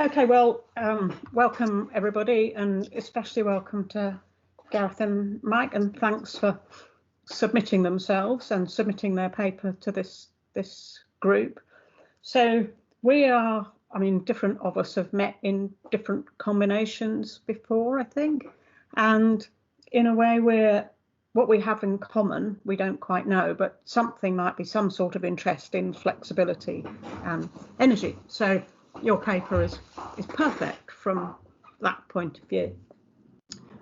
Okay, well, welcome everybody, and especially welcome to Gareth and Mike, and thanks for submitting themselves and submitting their paper to this group. So we are, I mean, different of us have met in different combinations before, I think, and in a way what we have in common, we don't quite know, but something might be some sort of interest in flexibility and energy. So your paper is perfect from that point of view.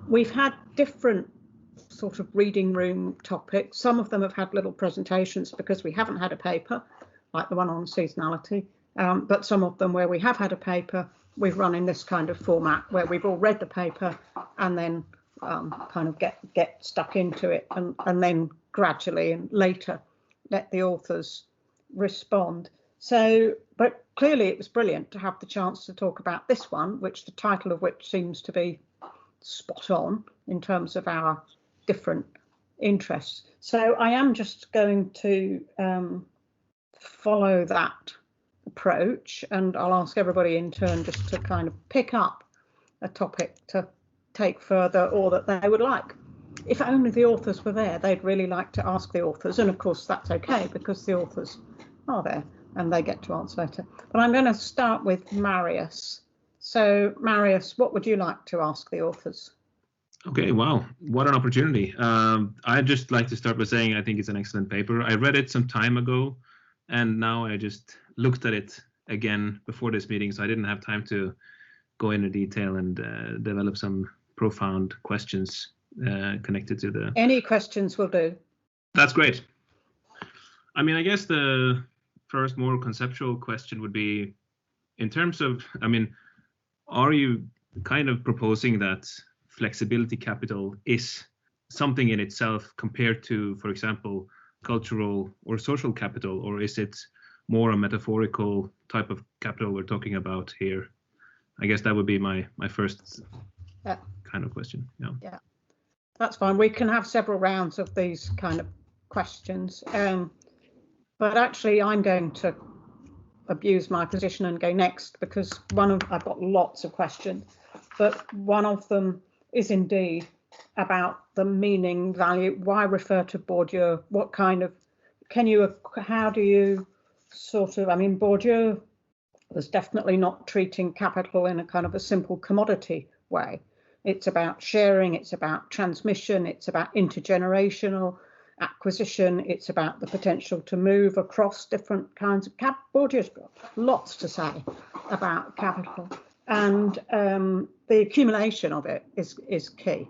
We've had different sort of reading room topics. Some of them have had little presentations because we haven't had a paper, like the one on seasonality, but some of them where we have had a paper, we've run in this kind of format where we've all read the paper and then kind of get stuck into it and then gradually and later let the authors respond. So, but clearly it was brilliant to have the chance to talk about this one, which the title of which seems to be spot on in terms of our different interests. So I am just going to follow that approach, and I'll ask everybody in turn just to kind of pick up a topic to take further or that they would like. If only the authors were there, they'd really like to ask the authors, and of course that's okay because the authors are there and they get to answer later. But I'm going to start with Marius. So Marius, what would you like to ask the authors? Okay, wow, what an opportunity. I'd just like to start by saying I think it's an excellent paper. I read it some time ago, and now I just looked at it again before this meeting, so I didn't have time to go into detail and develop some profound questions connected to the... Any questions will do. That's great. I mean, I guess the first more conceptual question would be, in terms of, I mean, are you kind of proposing that flexibility capital is something in itself compared to, for example, cultural or social capital, or is it more a metaphorical type of capital we're talking about here? I guess that would be my first kind of question. Yeah, that's fine. We can have several rounds of these kind of questions. But actually, I'm going to abuse my position and go next because I've got lots of questions, but one of them is indeed about the meaning, value. Why refer to Bourdieu? What kind of, how do you sort of, I mean, Bourdieu was definitely not treating capital in a kind of a simple commodity way. It's about sharing, it's about transmission, it's about intergenerational acquisition, it's about the potential to move across different kinds of capital. Bourdieu's got lots to say about capital, and the accumulation of it is key.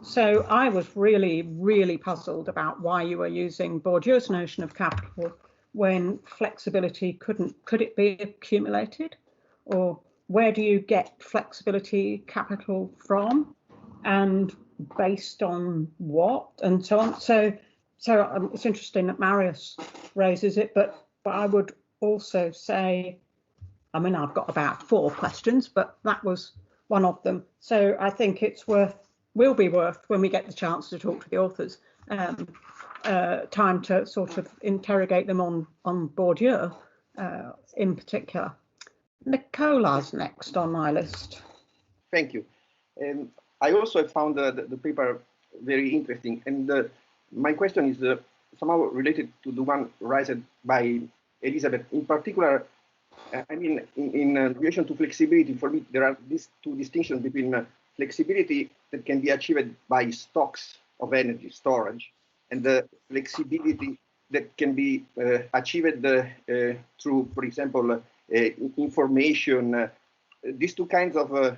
So I was really puzzled about why you were using Bourdieu's notion of capital when flexibility could it be accumulated, or where do you get flexibility capital from, and based on what, and so on. So it's interesting that Marius raises it, but I would also say, I mean, I've got about 4 questions, but that was one of them. So I think will be worth, when we get the chance to talk to the authors, time to sort of interrogate them on Bourdieu in particular. Nicola's next on my list. Thank you. I also found the paper very interesting, and my question is somehow related to the one raised by Elizabeth. In particular, I mean, in relation to flexibility, for me, there are these 2 distinctions between flexibility that can be achieved by stocks of energy storage and the flexibility that can be achieved through, for example, information. These 2 kinds of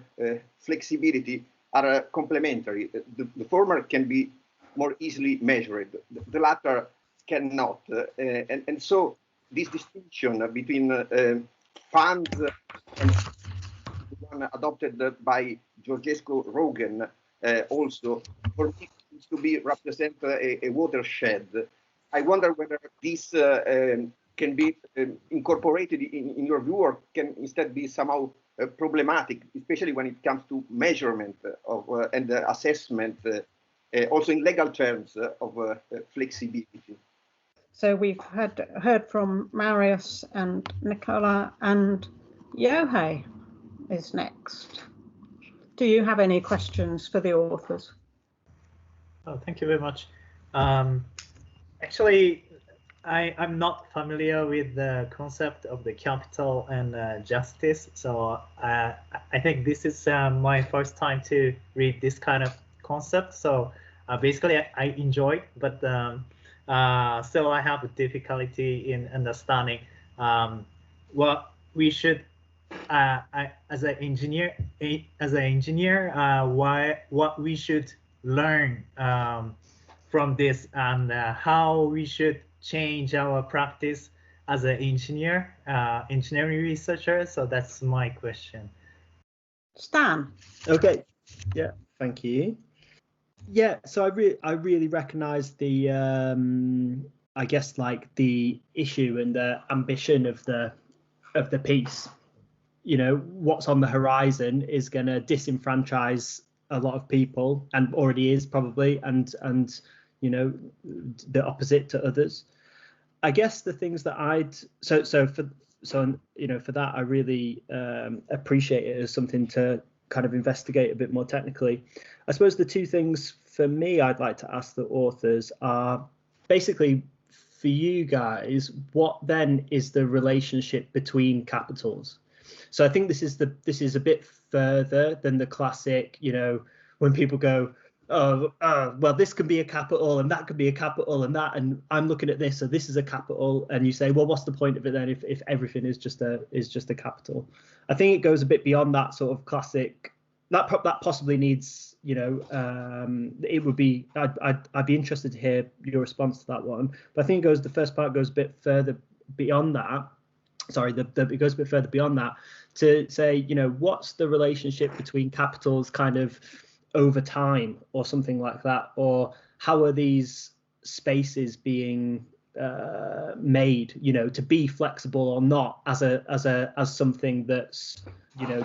flexibility are complementary. The former can be more easily measured. The latter cannot. And so this distinction between funds and the one adopted by Georgescu-Roegen also, for me, seems to be represent a watershed. I wonder whether this can be incorporated in your view, or can instead be somehow problematic, especially when it comes to measurement of and assessment, also in legal terms of flexibility. So we've heard from Marius and Nicola and Yohei. is next. Do you have any questions for the authors? Oh, thank you very much. Actually, I'm not familiar with the concept of the capital and justice, so I think this is my first time to read this kind of concept. So basically, I enjoy, but still I have a difficulty in understanding what we should, as an engineer, what we should learn from this, and how we should change our practice as an engineering researcher. So that's my question. Stan. Okay. Yeah. Thank you. Yeah. So I really recognise the I guess like the issue and the ambition of the piece. You know, what's on the horizon is going to disenfranchise a lot of people, and already is probably, and you know, the opposite to others. I guess the things that for that I really appreciate it as something to kind of investigate a bit more technically. I suppose the two things for me I'd like to ask the authors are basically, for you guys, what then is the relationship between capitals? So I think this is a bit further than the classic, you know, when people go, well, this can be a capital and that could be a capital and that, and I'm looking at this, so this is a capital, and you say, well, what's the point of it then if everything is just a capital? I think it goes a bit beyond that sort of classic. That possibly needs, you know, it would be. I'd be interested to hear your response to that one. But I think the first part goes a bit further beyond that. Sorry, it goes a bit further beyond that to say, you know, what's the relationship between capitals kind of over time or something like that, or how are these spaces being made, you know, to be flexible or not, as something that's, you know,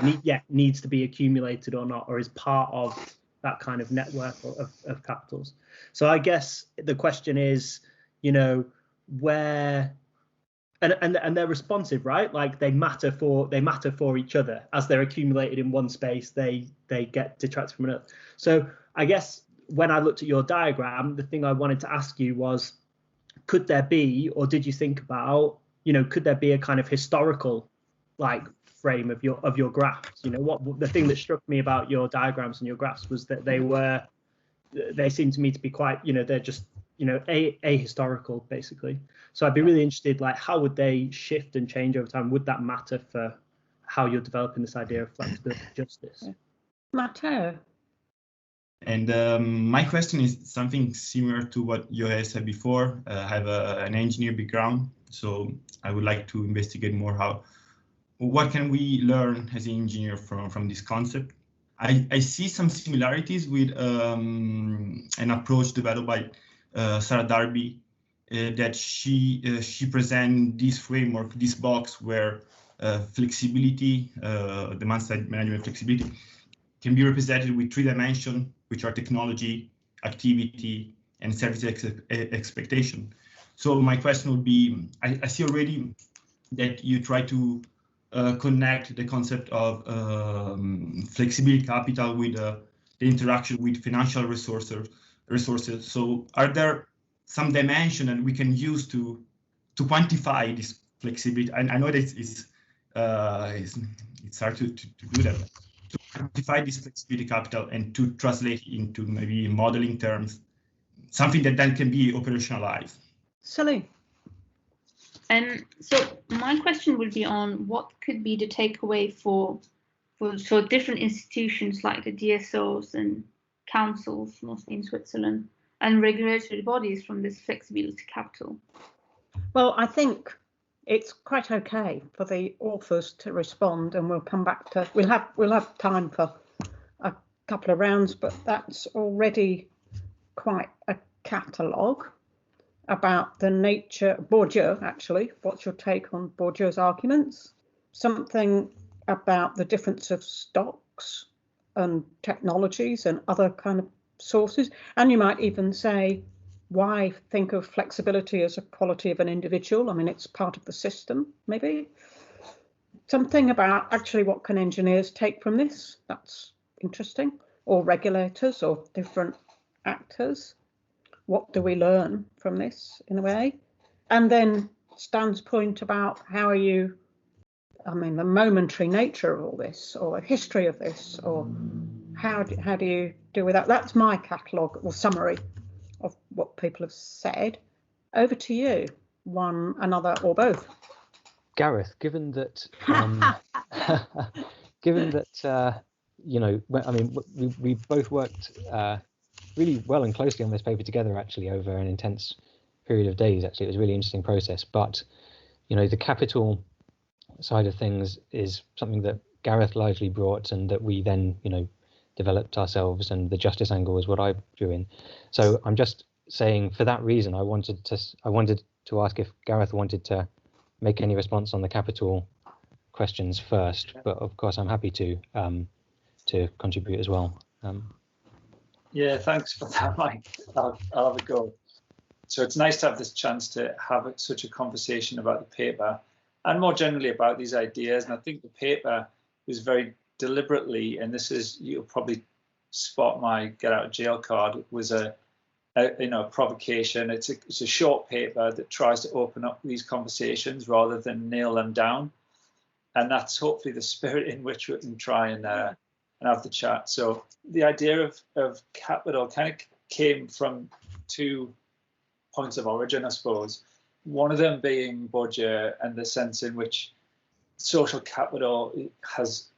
needs to be accumulated or not, or is part of that kind of network of capitals. So I guess the question is, you know, where. And they're responsive, right? Like they matter for each other. As they're accumulated in one space, they get detracted from another. So I guess when I looked at your diagram, the thing I wanted to ask you was, could there be, or did you think about, you know, could there be a kind of historical like frame of your graphs? You know, what the thing that struck me about your diagrams and your graphs was that they seem to me to be quite, you know, they're just, you know, ahistorical basically. So I'd be really interested, like, how would they shift and change over time? Would that matter for how you're developing this idea of flexibility and justice? Matteo. And my question is something similar to what Yohei said before. I have an engineer background, so I would like to investigate more what can we learn as an engineer from this concept. I see some similarities with an approach developed by Sarah Darby, that she presents this framework, this box where flexibility, demand-side management flexibility, can be represented with 3 dimensions, which are technology, activity, and service expectation. So my question would be, I see already that you try to connect the concept of flexibility capital with the interaction with financial resources. So are there some dimension that we can use to quantify this flexibility? I know that it's hard to do that. To quantify this flexibility capital and to translate into maybe modeling terms, something that then can be operationalized. Celine. So my question would be on what could be the takeaway for different institutions like the DSOs and councils, mostly in Switzerland, and regulatory bodies from this flexibility capital? Well, I think it's quite okay for the authors to respond, and we'll come back to, we'll have time for a couple of rounds, but that's already quite a catalogue about the nature. Bourdieu, actually, what's your take on Bourdieu's arguments? Something about the difference of stocks and technologies and other kind of sources. And you might even say, why think of flexibility as a quality of an individual? I mean, it's part of the system, maybe. something about actually what can engineers take from this? That's interesting. Or regulators or different actors. What do we learn from this in a way? And then Stan's point about how are you, I mean, the momentary nature of all this, or a history of this, or how do you deal with that? That's my catalogue or summary of what people have said. Over to you, one, another, or both. Gareth, given that, you know, I mean, we both worked really well and closely on this paper together, actually, over an intense period of days. Actually, it was a really interesting process. But, you know, the capital side of things is something that Gareth largely brought, and that we then, you know, developed ourselves, and the justice angle is what I drew in. So I'm just saying, for that reason, I wanted to ask if Gareth wanted to make any response on the capital questions first, but of course I'm happy to contribute as well. Yeah, thanks for that, Mike. I'll have a go. So it's nice to have this chance to have such a conversation about the paper, and more generally about these ideas. And I think the paper was very deliberately, and this is, you'll probably spot my get out of jail card, it was a provocation. It's a short paper that tries to open up these conversations rather than nail them down, and that's hopefully the spirit in which we can try and have the chat. So the idea of capital kind of came from two points of origin, I suppose. One of them being Bourdieu and the sense in which social capital has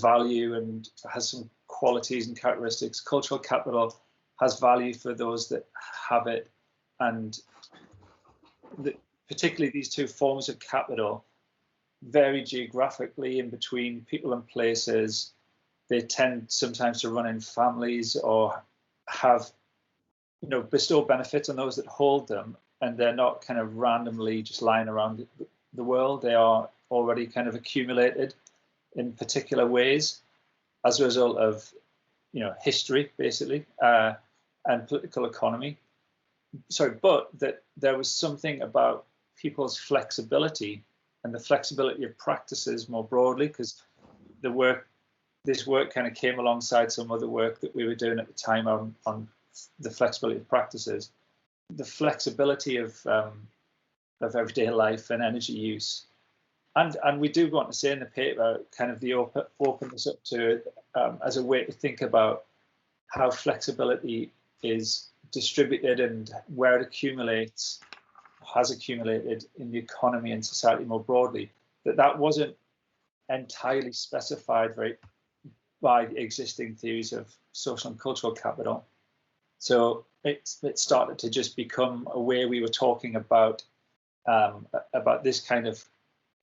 value and has some qualities and characteristics. Cultural capital has value for those that have it, and particularly these two forms of capital vary geographically in between people and places. They tend sometimes to run in families or have, you know, bestow benefits on those that hold them, and they're not kind of randomly just lying around the world. They are already kind of accumulated in particular ways as a result of, you know, history, basically, and political economy. Sorry, but that there was something about people's flexibility and the flexibility of practices more broadly, because this work kind of came alongside some other work that we were doing at the time on the flexibility of practices, the flexibility of everyday life and energy use. And we do want to say in the paper kind of the openness up to it as a way to think about how flexibility is distributed and where it has accumulated in the economy and society more broadly. That wasn't entirely specified by existing theories of social and cultural capital. So it started to just become a way we were talking about this kind of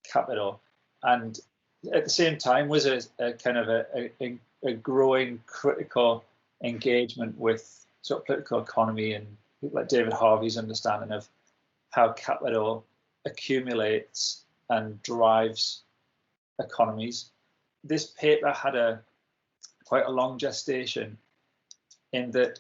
capital, and at the same time was a kind of a growing critical engagement with sort of political economy and people like David Harvey's understanding of how capital accumulates and drives economies. This paper had quite a long gestation, in that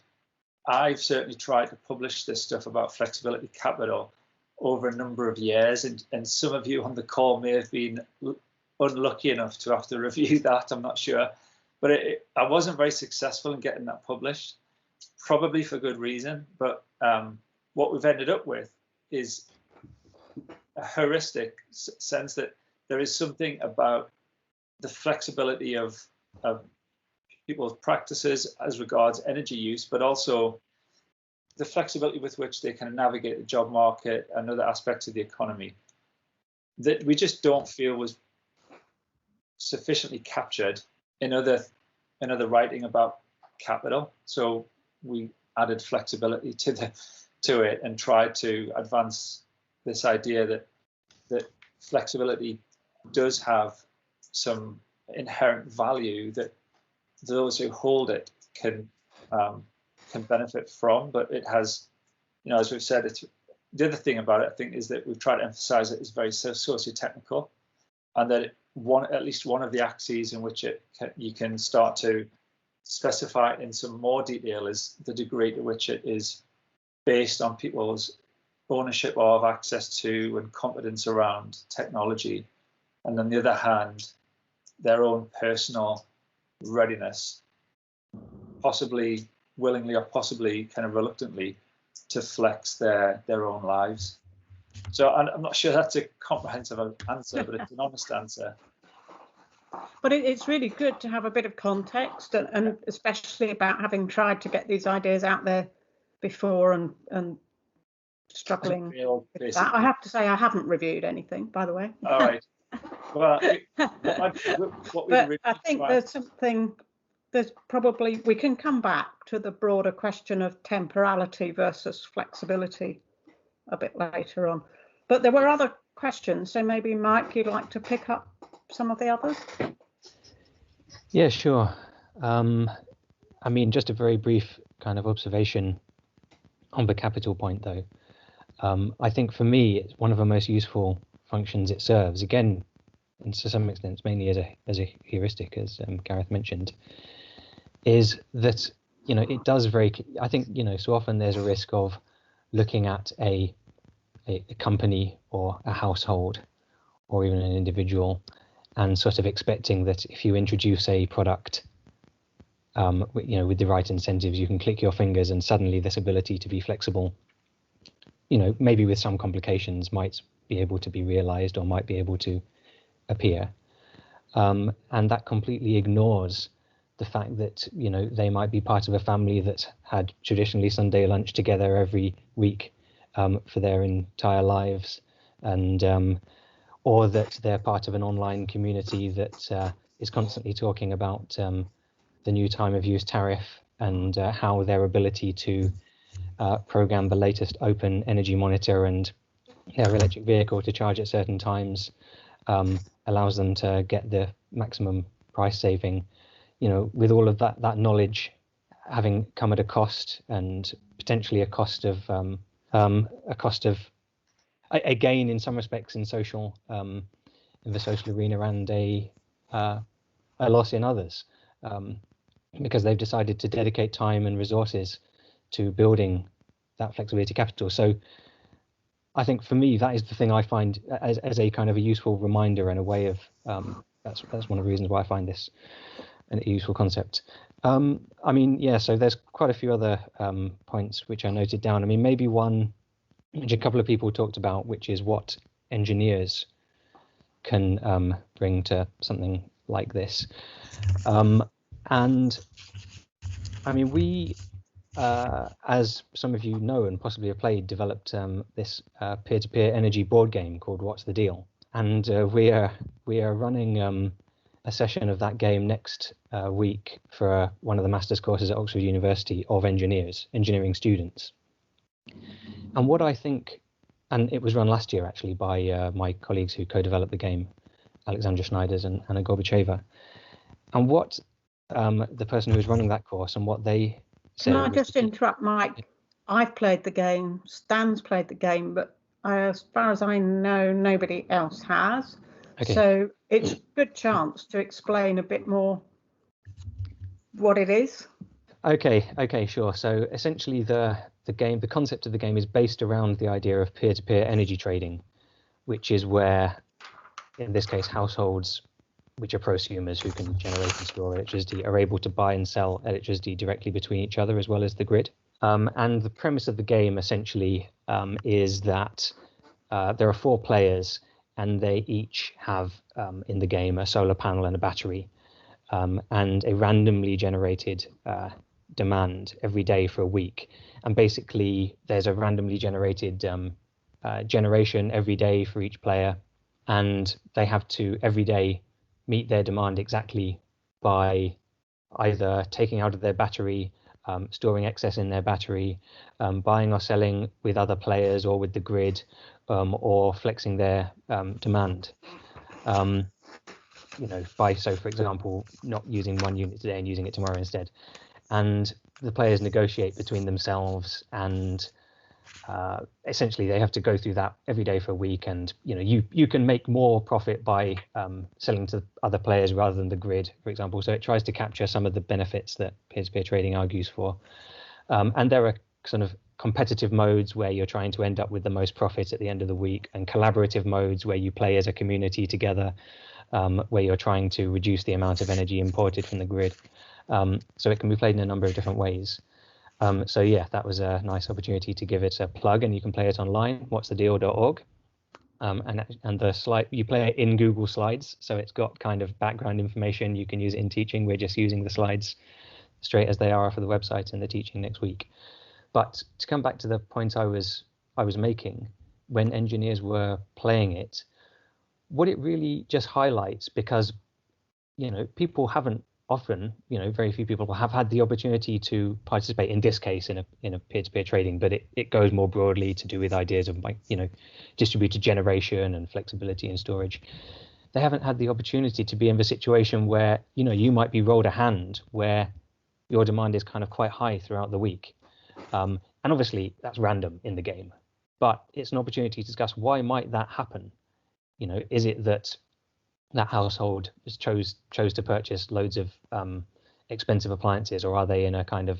I've certainly tried to publish this stuff about flexibility capital over a number of years, and some of you on the call may have been unlucky enough to have to review that, I'm not sure, but I wasn't very successful in getting that published, probably for good reason. But what we've ended up with is a heuristic sense that there is something about the flexibility of people's practices as regards energy use, but also the flexibility with which they can navigate the job market and other aspects of the economy, that we just don't feel was sufficiently captured in other writing about capital. So we added flexibility to it and tried to advance this idea that flexibility does have some inherent value that those who hold it can benefit from, but it has, you know, as we've said, it's the other thing about it, I think, is that we've tried to emphasize it is very socio-technical, and that at least one of the axes in which you can start to specify it in some more detail is the degree to which it is based on people's ownership of, access to, and competence around technology, and on the other hand, their own personal readiness, possibly willingly or possibly kind of reluctantly, to flex their own lives. So I'm not sure that's a comprehensive answer, but it's an honest answer. But it's really good to have a bit of context, and especially about having tried to get these ideas out there before and struggling with that. I have to say I haven't reviewed anything, by the way. All right. Well, but I think there's probably, we can come back to the broader question of temporality versus flexibility a bit later on. But there were other questions, so maybe Mike, you'd like to pick up some of the others? Yeah, sure. I mean, just a very brief kind of observation on the capital point, though. I think for me, it's one of the most useful functions it serves. Again, and to some extent, mainly as a heuristic, as Gareth mentioned, is that it does I think so often there's a risk of looking at a company or a household or even an individual and sort of expecting that if you introduce a product with the right incentives, you can click your fingers and suddenly this ability to be flexible, maybe with some complications, might be able to be realized or might be able to appear. And that completely ignores the fact that, they might be part of a family that had traditionally Sunday lunch together every week for their entire lives, and or that they're part of an online community that is constantly talking about the new time of use tariff and how their ability to program the latest open energy monitor and their electric vehicle to charge at certain times allows them to get the maximum price saving. With all of that knowledge having come at a cost, and potentially a cost of a gain in some respects in the social arena, and a loss in others, because they've decided to dedicate time and resources to building that flexibility capital. So I think for me, that is the thing I find as a kind of a useful reminder and a way of that's one of the reasons why I find this a useful concept. I mean, yeah, so there's quite a few other points which I noted down. I mean, maybe one which a couple of people talked about, which is what engineers can bring to something like this. And I mean, we, as some of you know and possibly have played, developed this peer-to-peer energy board game called What's the Deal? And we are running a session of that game next week for one of the master's courses at Oxford University of engineering students. And what I think, and it was run last year actually by my colleagues who co-developed the game, Alexandra Schneiders and Anna Gorbacheva. And what the person who was running that course and what they said. Can I just interrupt, Mike? I've played the game, Stan's played the game, but as far as I know, nobody else has. Okay. So it's a good chance to explain a bit more what it is. Okay, sure. So essentially the concept of the game is based around the idea of peer-to-peer energy trading, which is where, in this case, households, which are prosumers who can generate and store electricity, are able to buy and sell electricity directly between each other as well as the grid. And the premise of the game essentially is that there are 4 players, and they each have in the game a solar panel and a battery, and a randomly generated demand every day for a week. And basically there's a randomly generated generation every day for each player, and they have to every day meet their demand exactly by either taking out of their battery, storing excess in their battery, buying or selling with other players or with the grid, or flexing their demand. So for example, not using one unit today and using it tomorrow instead. And the players negotiate between themselves, and essentially they have to go through that every day for a week. And you can make more profit by selling to other players rather than the grid, for example. So it tries to capture some of the benefits that peer-to-peer trading argues for. And there are sort of competitive modes where you're trying to end up with the most profit at the end of the week, and collaborative modes where you play as a community together, where you're trying to reduce the amount of energy imported from the grid. So it can be played in a number of different ways. So yeah, that was a nice opportunity to give it a plug, and you can play it online, what'sthedeal.org. And the slide, you play it in Google Slides, so it's got kind of background information. You can use it in teaching. We're just using the slides straight as they are for the website and the teaching next week. But to come back to the point I was making, when engineers were playing it, what it really just highlights, because people haven't often, very few people have had the opportunity to participate in this case in a peer-to-peer trading, but it goes more broadly to do with ideas of distributed generation and flexibility and storage. They haven't had the opportunity to be in the situation where you might be rolled a hand where your demand is kind of quite high throughout the week. And obviously that's random in the game, but it's an opportunity to discuss why might that happen. Is it that household chose to purchase loads of expensive appliances, or are they in a kind of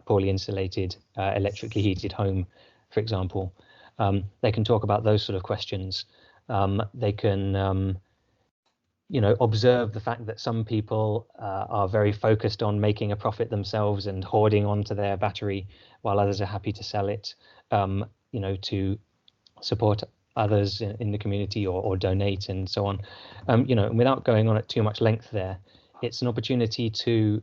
poorly insulated, electrically heated home, for example? They can talk about those sort of questions. They can observe the fact that some people are very focused on making a profit themselves and hoarding onto their battery, while others are happy to sell it, to support others in the community or donate and so on. Without going on at too much length there, it's an opportunity to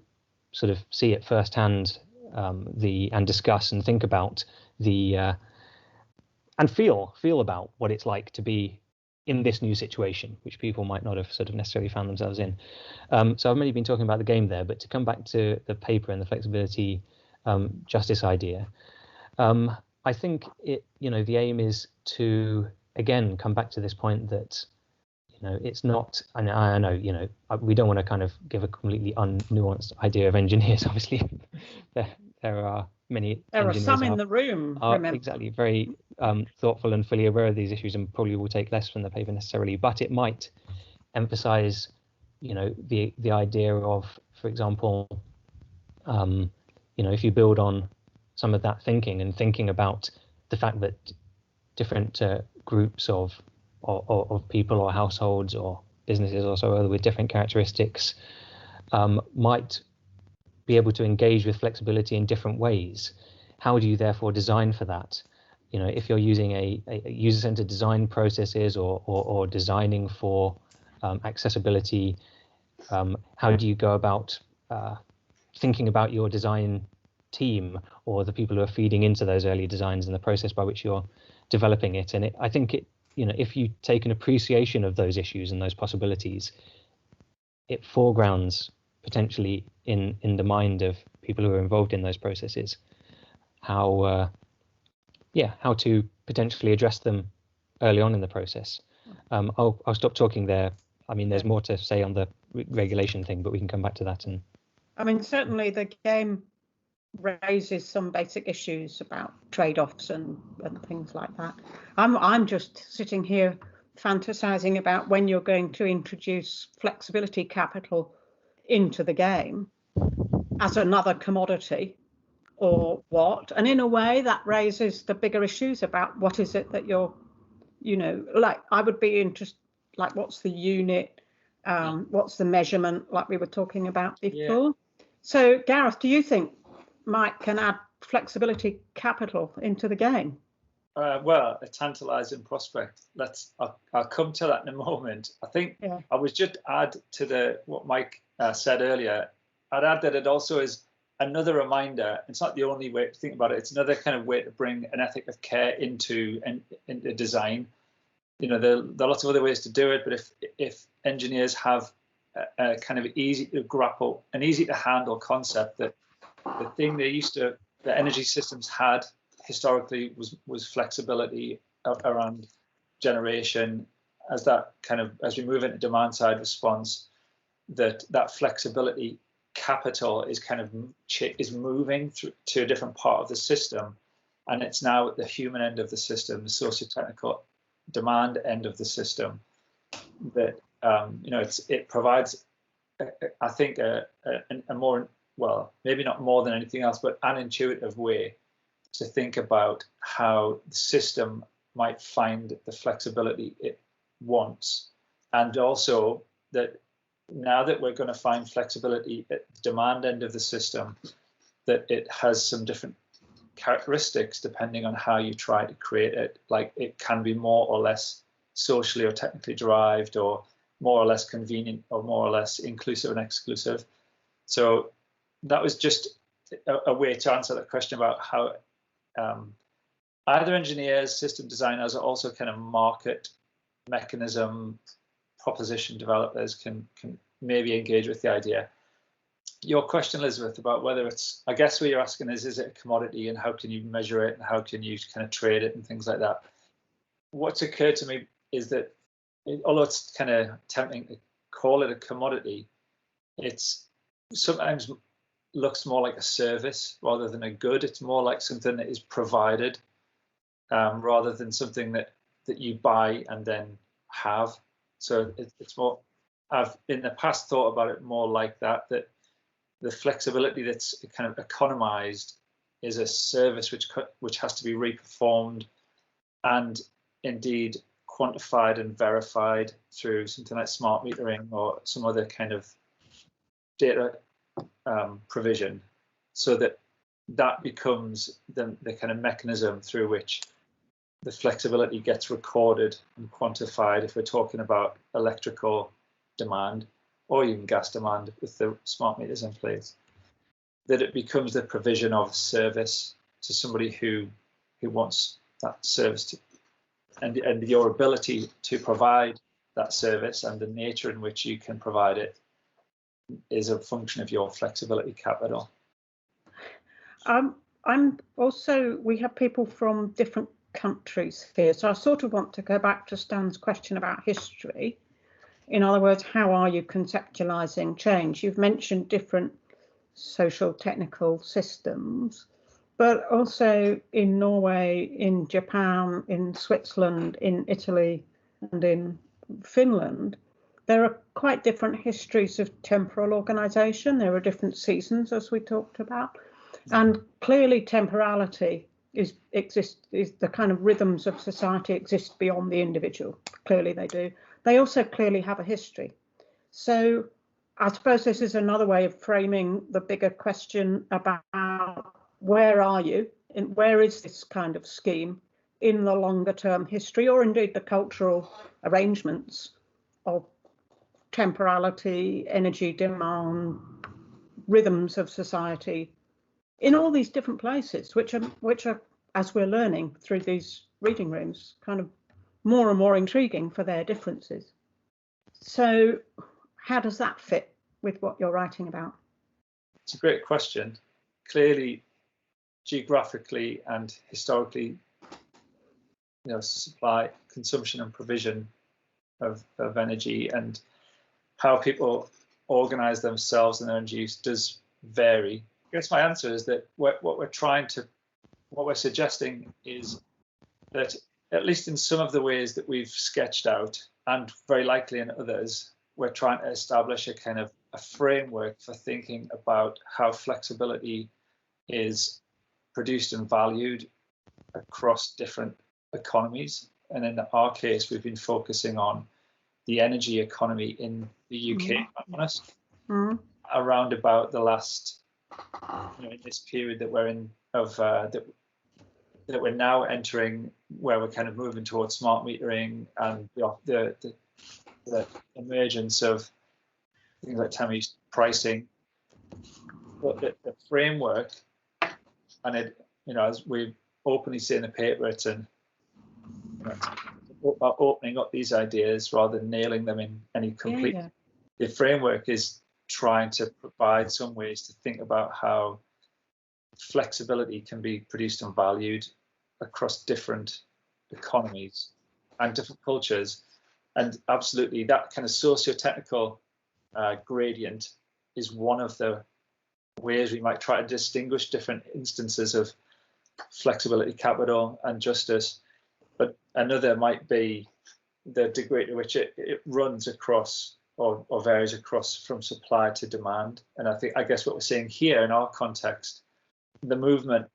sort of see it firsthand, and discuss and think about and feel about what it's like to be in this new situation, which people might not have sort of necessarily found themselves in. So I've mainly been talking about the game there, but to come back to the paper and the flexibility justice idea, I think the aim is to, again, come back to this point that it's not, and I know we don't want to kind of give a completely unnuanced idea of engineers. Obviously, there are many. There are some in the room. Remember. Exactly, very thoughtful and fully aware of these issues, and probably will take less from the paper necessarily. But it might emphasise, the idea of, for example, if you build on some of that thinking and thinking about the fact that different groups of people or households or businesses or so with different characteristics might be able to engage with flexibility in different ways. How do you therefore design for that? If you're using a user-centered design processes or designing for accessibility, how do you go about thinking about your design team or the people who are feeding into those early designs and the process by which you're developing it? And I think if you take an appreciation of those issues and those possibilities, it foregrounds potentially in the mind of people who are involved in those processes how to potentially address them early on in the process. I'll stop talking there. I mean, there's more to say on the regulation thing, but we can come back to that. And I mean, certainly the game raises some basic issues about trade-offs and things like that. I'm just sitting here fantasizing about when you're going to introduce flexibility capital into the game as another commodity or what, and in a way that raises the bigger issues about what is it that you're, like I would be interested, like what's the unit, what's the measurement, like we were talking about before. Yeah. So Gareth, do you think Mike can add flexibility capital into the game? Well, a tantalizing prospect. I'll come to that in a moment. I think I was just add to what Mike said earlier. I'd add that it also is another reminder. It's not the only way to think about it. It's another kind of way to bring an ethic of care into design. There are lots of other ways to do it, but if engineers have a kind of easy to grapple, an easy to handle concept that the thing the energy systems had historically was flexibility around generation, as we move into demand side response, that flexibility capital is kind of is moving to a different part of the system, and it's now at the human end of the system, the socio-technical demand end of the system, that it provides I think a more, well, maybe not more than anything else, but an intuitive way to think about how the system might find the flexibility it wants, and also that now that we're going to find flexibility at the demand end of the system, that it has some different characteristics depending on how you try to create it. Like it can be more or less socially or technically derived, or more or less convenient, or more or less inclusive and exclusive. So that was just a way to answer that question about how either engineers, system designers, or also kind of market mechanism proposition developers can maybe engage with the idea. Your question, Elizabeth, about whether it's, I guess what you're asking is it a commodity, and how can you measure it, and how can you kind of trade it and things like that. What's occurred to me is that although it's kind of tempting to call it a commodity, it's sometimes looks more like a service rather than a good. It's more like something that is provided rather than something that you buy and then have. So it's more, I've in the past thought about it more like that the flexibility that's kind of economized is a service which has to be reperformed and indeed quantified and verified through something like smart metering or some other kind of data provision, so that becomes the kind of mechanism through which the flexibility gets recorded and quantified if we're talking about electrical demand or even gas demand with the smart meters in place, that it becomes the provision of a service to somebody who wants that service to, and your ability to provide that service and the nature in which you can provide it is a function of your flexibility capital. I'm also, we have people from different countries here, so I sort of want to go back to Stan's question about history. In other words, how are you conceptualizing change? You've mentioned different social technical systems, but also in Norway, in Japan, in Switzerland, in Italy, and in Finland, there are quite different histories of temporal organization. There are different seasons, as we talked about. And clearly temporality is the kind of rhythms of society exist beyond the individual. Clearly they do. They also clearly have a history. So I suppose this is another way of framing the bigger question about where are you and where is this kind of scheme in the longer term history, or indeed the cultural arrangements of temporality, energy demand, rhythms of society in all these different places, which are, as we're learning through these reading rooms, kind of more and more intriguing for their differences. So how does that fit with what you're writing about? It's a great question. Clearly, geographically and historically, supply, consumption and provision of energy and how people organize themselves and their energy use does vary. I guess my answer is that what we're suggesting is that at least in some of the ways that we've sketched out, and very likely in others, we're trying to establish a kind of a framework for thinking about how flexibility is produced and valued across different economies. And in our case, we've been focusing on the energy economy in the UK, I'm honest, around about the last, in this period that we're in of that we're now entering, where we're kind of moving towards smart metering and the emergence of things like time-use pricing. But the framework, and it, as we openly say in the paper, it's opening up these ideas rather than nailing them in any complete. Yeah. The framework is trying to provide some ways to think about how flexibility can be produced and valued across different economies and different cultures. And absolutely, that kind of socio-technical gradient is one of the ways we might try to distinguish different instances of flexibility capital and justice. But another might be the degree to which it runs across or varies across from supply to demand. And I guess what we're seeing here in our context, the movement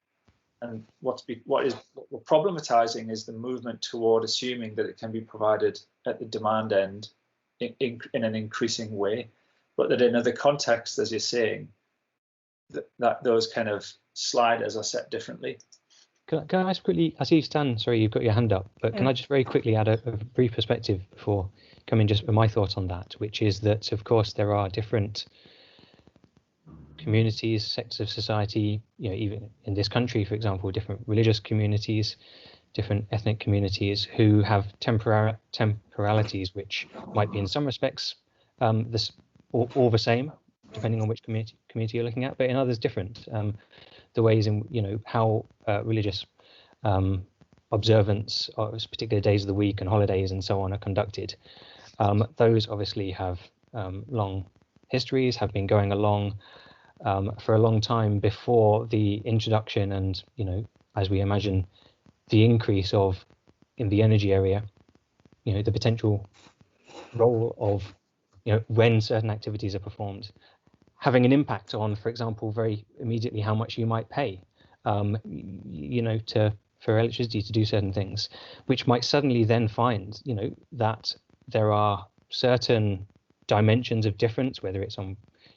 And what we're problematizing is the movement toward assuming that it can be provided at the demand end in an increasing way, but that in other contexts, as you're saying, that those kind of sliders are set differently. Can I ask quickly, I see Stan, sorry, you've got your hand up, but can I just very quickly add a brief perspective before coming just with my thoughts on that, which is that, of course, there are different communities, sectors of society, even in this country, for example, different religious communities, different ethnic communities who have temporalities, which might be in some respects all the same, depending on which community you're looking at, but in others different. The ways in how religious observance of particular days of the week and holidays and so on are conducted. Those obviously have long histories, have been going along for a long time before the introduction and, as we imagine, the increase of, in the energy area, the potential role of, when certain activities are performed, having an impact on, for example, very immediately how much you might pay, for electricity to do certain things, which might suddenly then find, that there are certain dimensions of difference, whether it's on,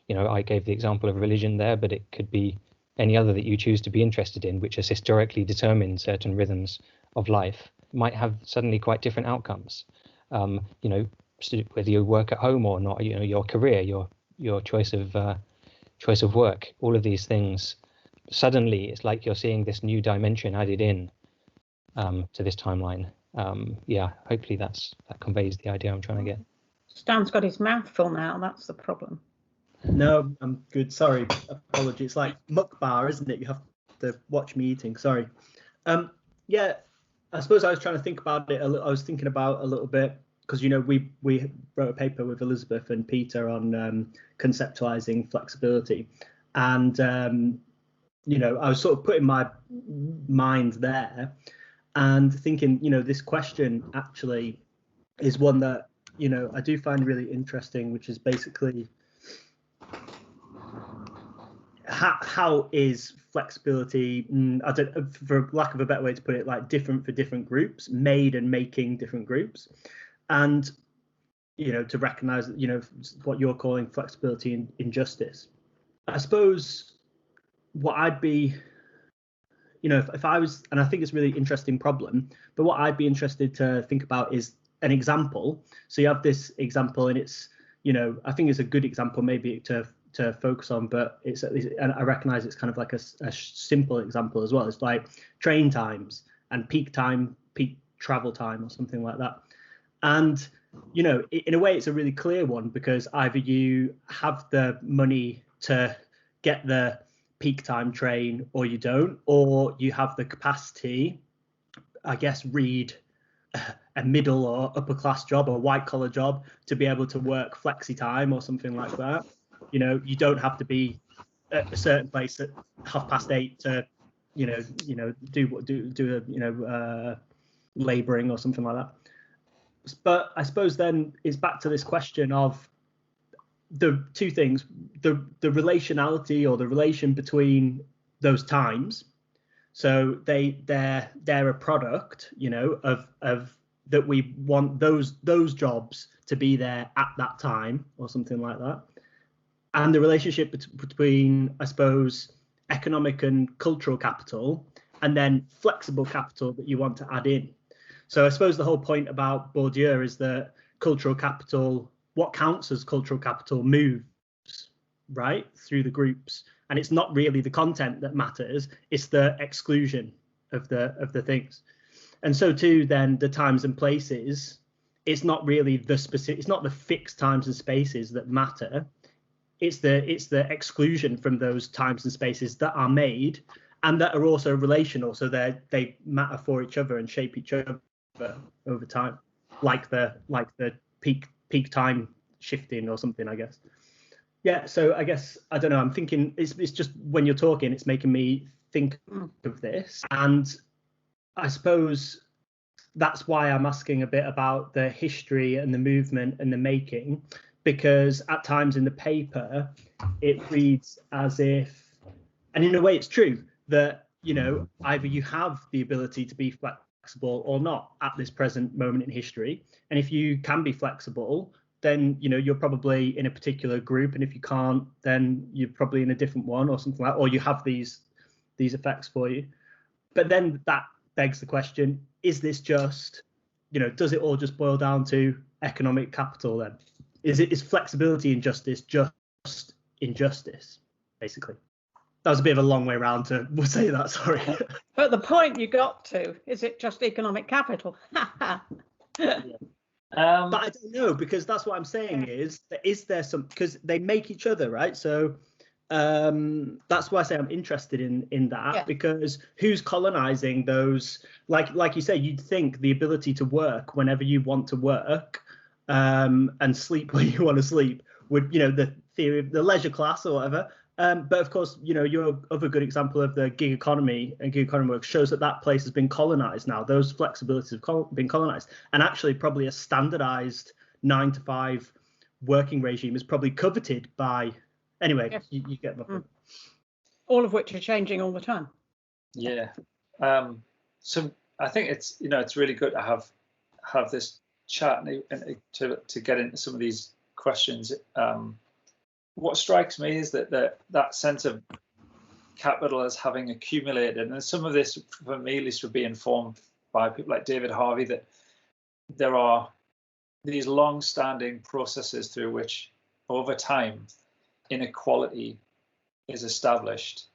I gave the example of religion there, but it could be any other that you choose to be interested in, which has historically determined certain rhythms of life, might have suddenly quite different outcomes. Whether you work at home or not, your career, your choice of work, all of these things, suddenly it's like you're seeing this new dimension added in to this timeline. Hopefully that conveys the idea I'm trying to get. Stan's got his mouth full now, that's the problem. No, I'm good. Sorry, apologies. It's like mukbar, isn't it? You have to watch me eating. Sorry. I suppose I was trying to think about it. I was thinking about a little bit because we wrote a paper with Elizabeth and Peter on conceptualizing flexibility, and I was sort of putting my mind there and thinking, this question actually is one that I do find really interesting, which is basically how is flexibility, for lack of a better way to put it, like different for different groups, made and making different groups, and to recognize what you're calling flexibility and injustice. I suppose what I'd be, if I was, and I think it's a really interesting problem, but what I'd be interested to think about is an example. So you have this example, and it's, I think it's a good example maybe to focus on, but and I recognize it's kind of like a simple example as well. It's like train times and peak travel time or something like that. And, in a way, it's a really clear one because either you have the money to get the peak time train or you don't, or you have the capacity, I guess, read a middle or upper class job or white collar job to be able to work flexi time or something like that. You don't have to be at a certain place at 8:30 to, do labouring or something like that. But I suppose then it's back to this question of the two things: the relationality or the relation between those times. So they're a product, of that we want those jobs to be there at that time or something like that. And the relationship between, I suppose, economic and cultural capital, and then flexible capital that you want to add in. So I suppose the whole point about Bourdieu is that cultural capital, what counts as cultural capital, moves right through the groups, and it's not really the content that matters; it's the exclusion of the things. And so too, then the times and places, it's not really the specific, it's not the fixed times and spaces that matter. It's the exclusion from those times and spaces that are made and that are also relational, so they matter for each other and shape each other over time, like the peak time shifting or something, I guess. Yeah, so I guess, I don't know, I'm thinking it's just when you're talking, it's making me think of this, and I suppose that's why I'm asking a bit about the history and the movement and the making, because at times in the paper it reads as if, and in a way it's true, that you know, either you have the ability to be flexible or not at this present moment in history. And if you can be flexible, then, you know, you're probably in a particular group. And if you can't, then you're probably in a different one or something like that, or you have these effects for you. But then that begs the question, is this just, you know, does it all just boil down to economic capital then? Is flexibility and justice just injustice, basically? That was a bit of a long way around to say that, sorry. But the point you got to, is it just economic capital? But I don't know, because that's what I'm saying is there some, because they make each other, right? So that's why I say I'm interested in that, because who's colonizing those, like you say, you'd think the ability to work whenever you want to work and sleep when you want to sleep would, you know, the theory of the leisure class or whatever. But of course, you know, your other good example of the gig economy and gig economy work shows that place has been colonized now. Those flexibilities have been colonized, and actually probably a standardized 9-to-5 working regime is probably coveted by, anyway, yes. you get my point. All of which are changing all the time. Yeah. So I think it's, you know, it's really good to have this chat and to get into some of these questions. What strikes me is that sense of capital as having accumulated, and some of this, for me at least, would be informed by people like David Harvey, that there are these long-standing processes through which, over time, inequality is established,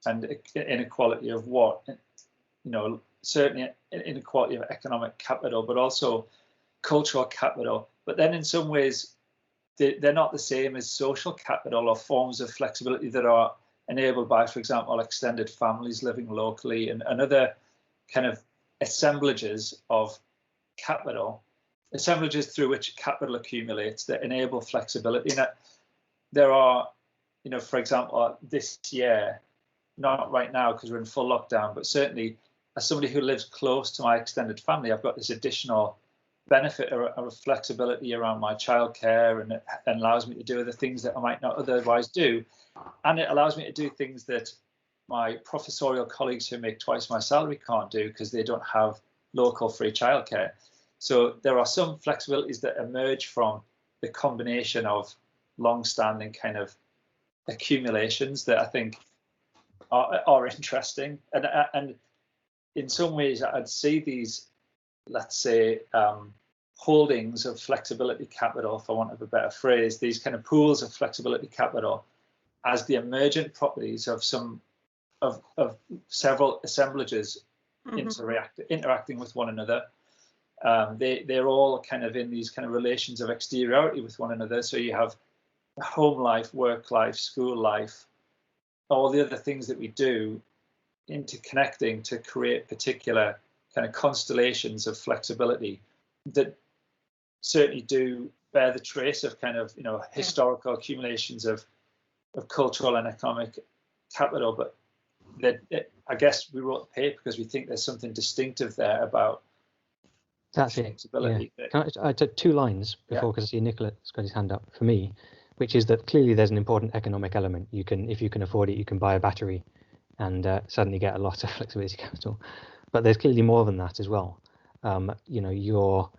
and inequality of what, you know, certainly inequality of economic capital, but also cultural capital. But then, in some ways, they're not the same as social capital or forms of flexibility that are enabled by, for example, extended families living locally and other kind of assemblages of capital, assemblages through which capital accumulates that enable flexibility. And there are, you know, for example, this year, not right now because we're in full lockdown, but certainly as somebody who lives close to my extended family, I've got this additional benefit of flexibility around my childcare, and it allows me to do other things that I might not otherwise do, and it allows me to do things that my professorial colleagues who make twice my salary can't do because they don't have local free childcare. So there are some flexibilities that emerge from the combination of long-standing kind of accumulations that I think are interesting, and in some ways I'd see these, let's say, holdings of flexibility capital, for want of a better phrase, these kind of pools of flexibility capital as the emergent properties of several assemblages interacting with one another. They're all kind of in these kind of relations of exteriority with one another. So you have home life, work life, school life, all the other things that we do interconnecting to create particular kind of constellations of flexibility that certainly do bear the trace of kind of, you know, historical accumulations of cultural and economic capital, but that I guess we wrote the paper because we think there's something distinctive there about that's flexibility. Yeah. I took 2 lines before, because I see Nicolas got his hand up for me, which is that clearly there's an important economic element. You can, if you can afford it, you can buy a battery and suddenly get a lot of flexibility capital. But there's clearly more than that as well. You know, your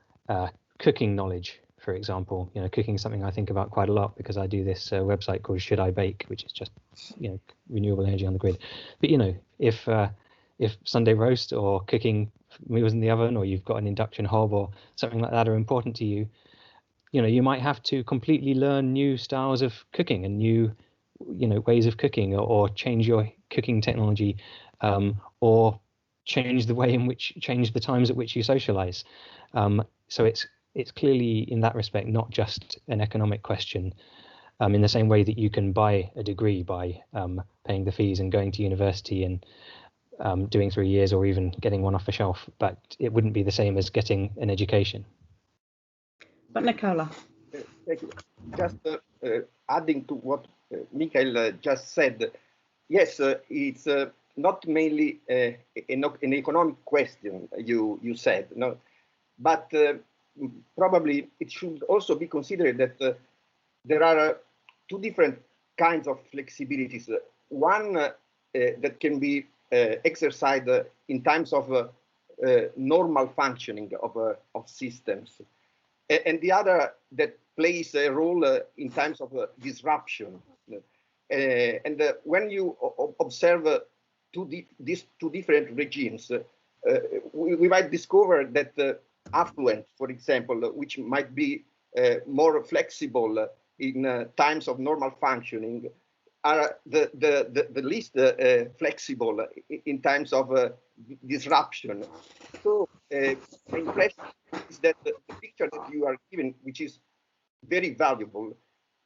cooking knowledge, for example, you know, cooking is something I think about quite a lot because I do this website called Should I Bake, which is just, you know, renewable energy on the grid. But, you know, if Sunday roast or cooking meals in the oven, or you've got an induction hob or something like that are important to you, you know, you might have to completely learn new styles of cooking and new, you know, ways of cooking, or change your cooking technology, or change the times at which you socialize. So it's clearly in that respect not just an economic question, in the same way that you can buy a degree by paying the fees and going to university and doing 3 years or even getting one off the shelf, but it wouldn't be the same as getting an education. But Nicola. Thank you. Just adding to what Michael just said, yes, it's not mainly an economic question, you said, no, but probably it should also be considered that there are 2 different kinds of flexibilities. One that can be exercised in times of normal functioning of systems, and the other that plays a role in times of disruption. And when you observe these two different regimes, we might discover that affluent, for example, which might be more flexible in times of normal functioning, are the least flexible in times of disruption. So my impression is that the picture that you are given, which is very valuable,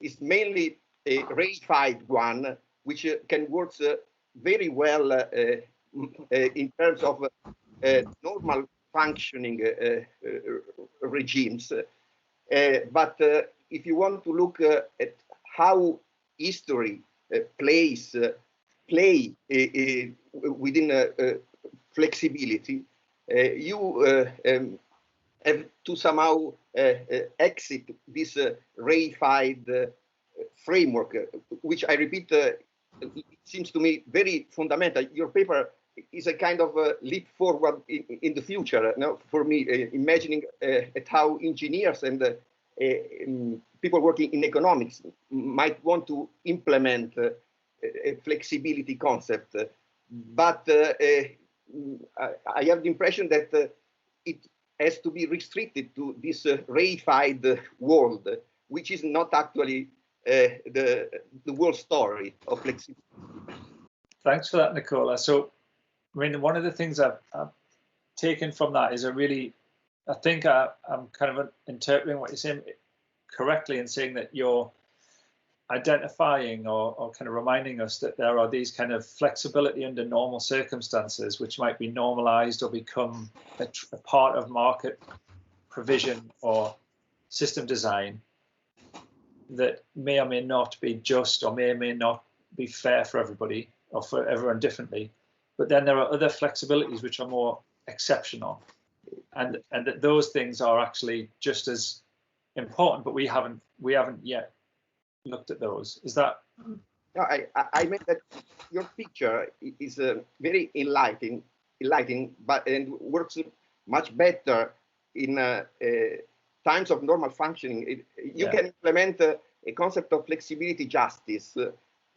is mainly a reified one, which can work very well in terms of normal functioning regimes. But if you want to look at how history play within flexibility, you have to somehow exit this reified framework, which I repeat, it seems to me very fundamental. Your paper is a kind of a leap forward in the future. For me, imagining at how engineers and people working in economics might want to implement a flexibility concept. But I have the impression that it has to be restricted to this reified world, which is not actually the world story of flexibility. Thanks for that, Nicola. So, I mean, one of the things I've taken from that is I think I'm kind of interpreting what you're saying correctly in saying that you're identifying or kind of reminding us that there are these kind of flexibility under normal circumstances, which might be normalized or become a part of market provision or system design that may or may not be just or may or may not be fair for everybody or for everyone differently. But then there are other flexibilities which are more exceptional, and that those things are actually just as important, but we haven't yet looked at those. Is that? No, I meant that your picture is very enlightening, but and works much better in times of normal functioning. You can implement a concept of flexibility justice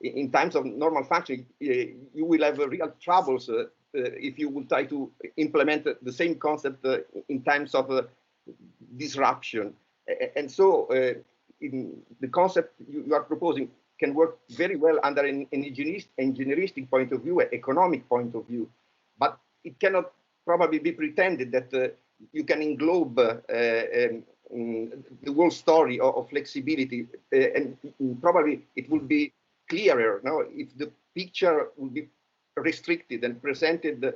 in times of normal functioning. You will have real troubles if you will try to implement the same concept in times of disruption. And so in the concept you are proposing can work very well under an engineeristic point of view, an economic point of view, but it cannot probably be pretended that you can englobe the whole story of flexibility, and probably it would be clearer now if the picture would be restricted and presented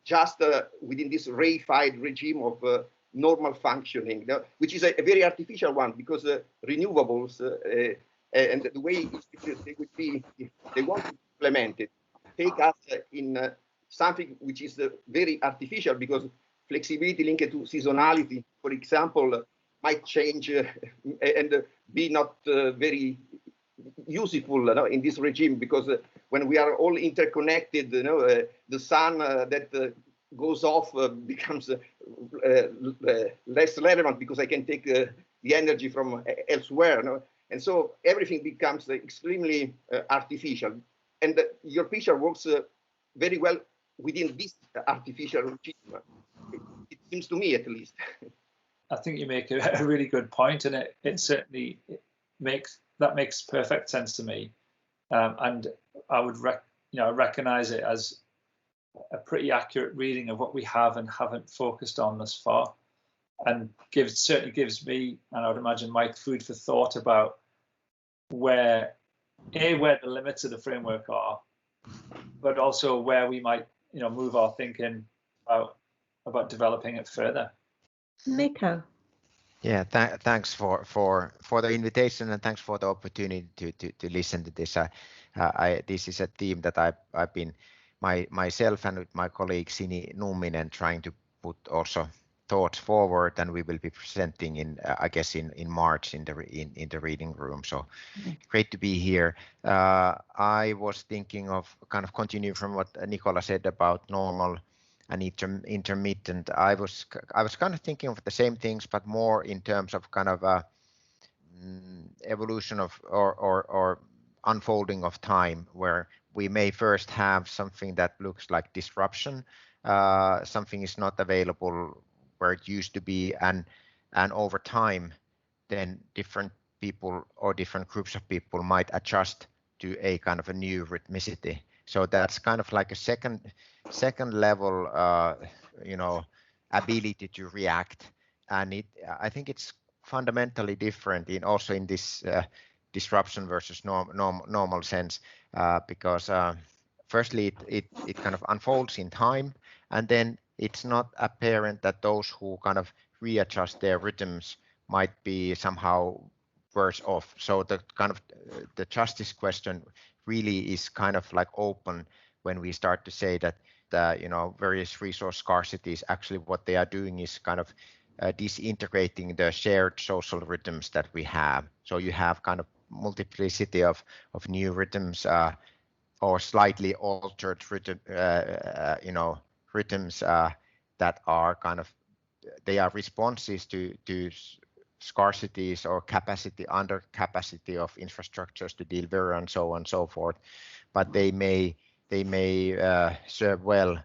just within this reified regime of normal functioning, which is a very artificial one, because renewables and the way they would be, if they want to implement it, take us in something which is very artificial, because flexibility linked to seasonality, for example, might change and be not very useful in this regime, because when we are all interconnected, the sun that goes off becomes less relevant because I can take the energy from elsewhere, and so everything becomes extremely artificial. And your picture works very well within this artificial regime. It seems to me, at least. I think you make a really good point, and it certainly makes perfect sense to me, and I would recognize it as a pretty accurate reading of what we have and haven't focused on thus far, and certainly gives me, and I would imagine Mike, food for thought about where the limits of the framework are, but also where we might move our thinking about developing it further. Nico. Yeah, thanks for the invitation, and thanks for the opportunity to listen to this. This is a theme that I've been myself and with my colleague Sini Numminen trying to put also thoughts forward, and we will be presenting in I guess in March in the reading room. So great to be here. I was thinking of kind of continue from what Nicola said about normal and intermittent. I was kind of thinking of the same things, but more in terms of kind of evolution of or unfolding of time, where we may first have something that looks like disruption, something is not available where it used to be, and over time then different people or different groups of people might adjust to a kind of a new rhythmicity. So that's kind of like a second level ability to react, and I think it's fundamentally different also in this disruption versus normal sense, because firstly it kind of unfolds in time, and then it's not apparent that those who kind of readjust their rhythms might be somehow worse off. So the kind of the justice question really is kind of like open when we start to say that various resource scarcity is actually what they are doing is kind of disintegrating the shared social rhythms that we have. So you have kind of multiplicity of new rhythms or slightly altered rhythms that are kind of, they are responses to scarcities or capacity, under capacity of infrastructures to deliver and so on and so forth, but they may serve well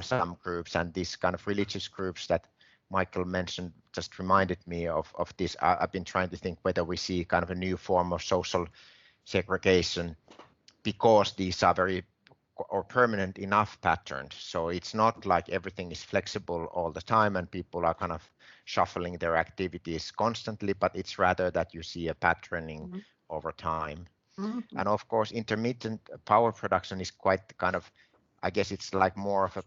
some groups, and these kind of religious groups that Michael mentioned just reminded me of this. I've been trying to think whether we see kind of a new form of social segregation because these are very or permanent enough patterns. So it's not like everything is flexible all the time and people are kind of shuffling their activities constantly, but it's rather that you see a patterning over time. And of course, intermittent power production is quite kind of, I guess it's like more of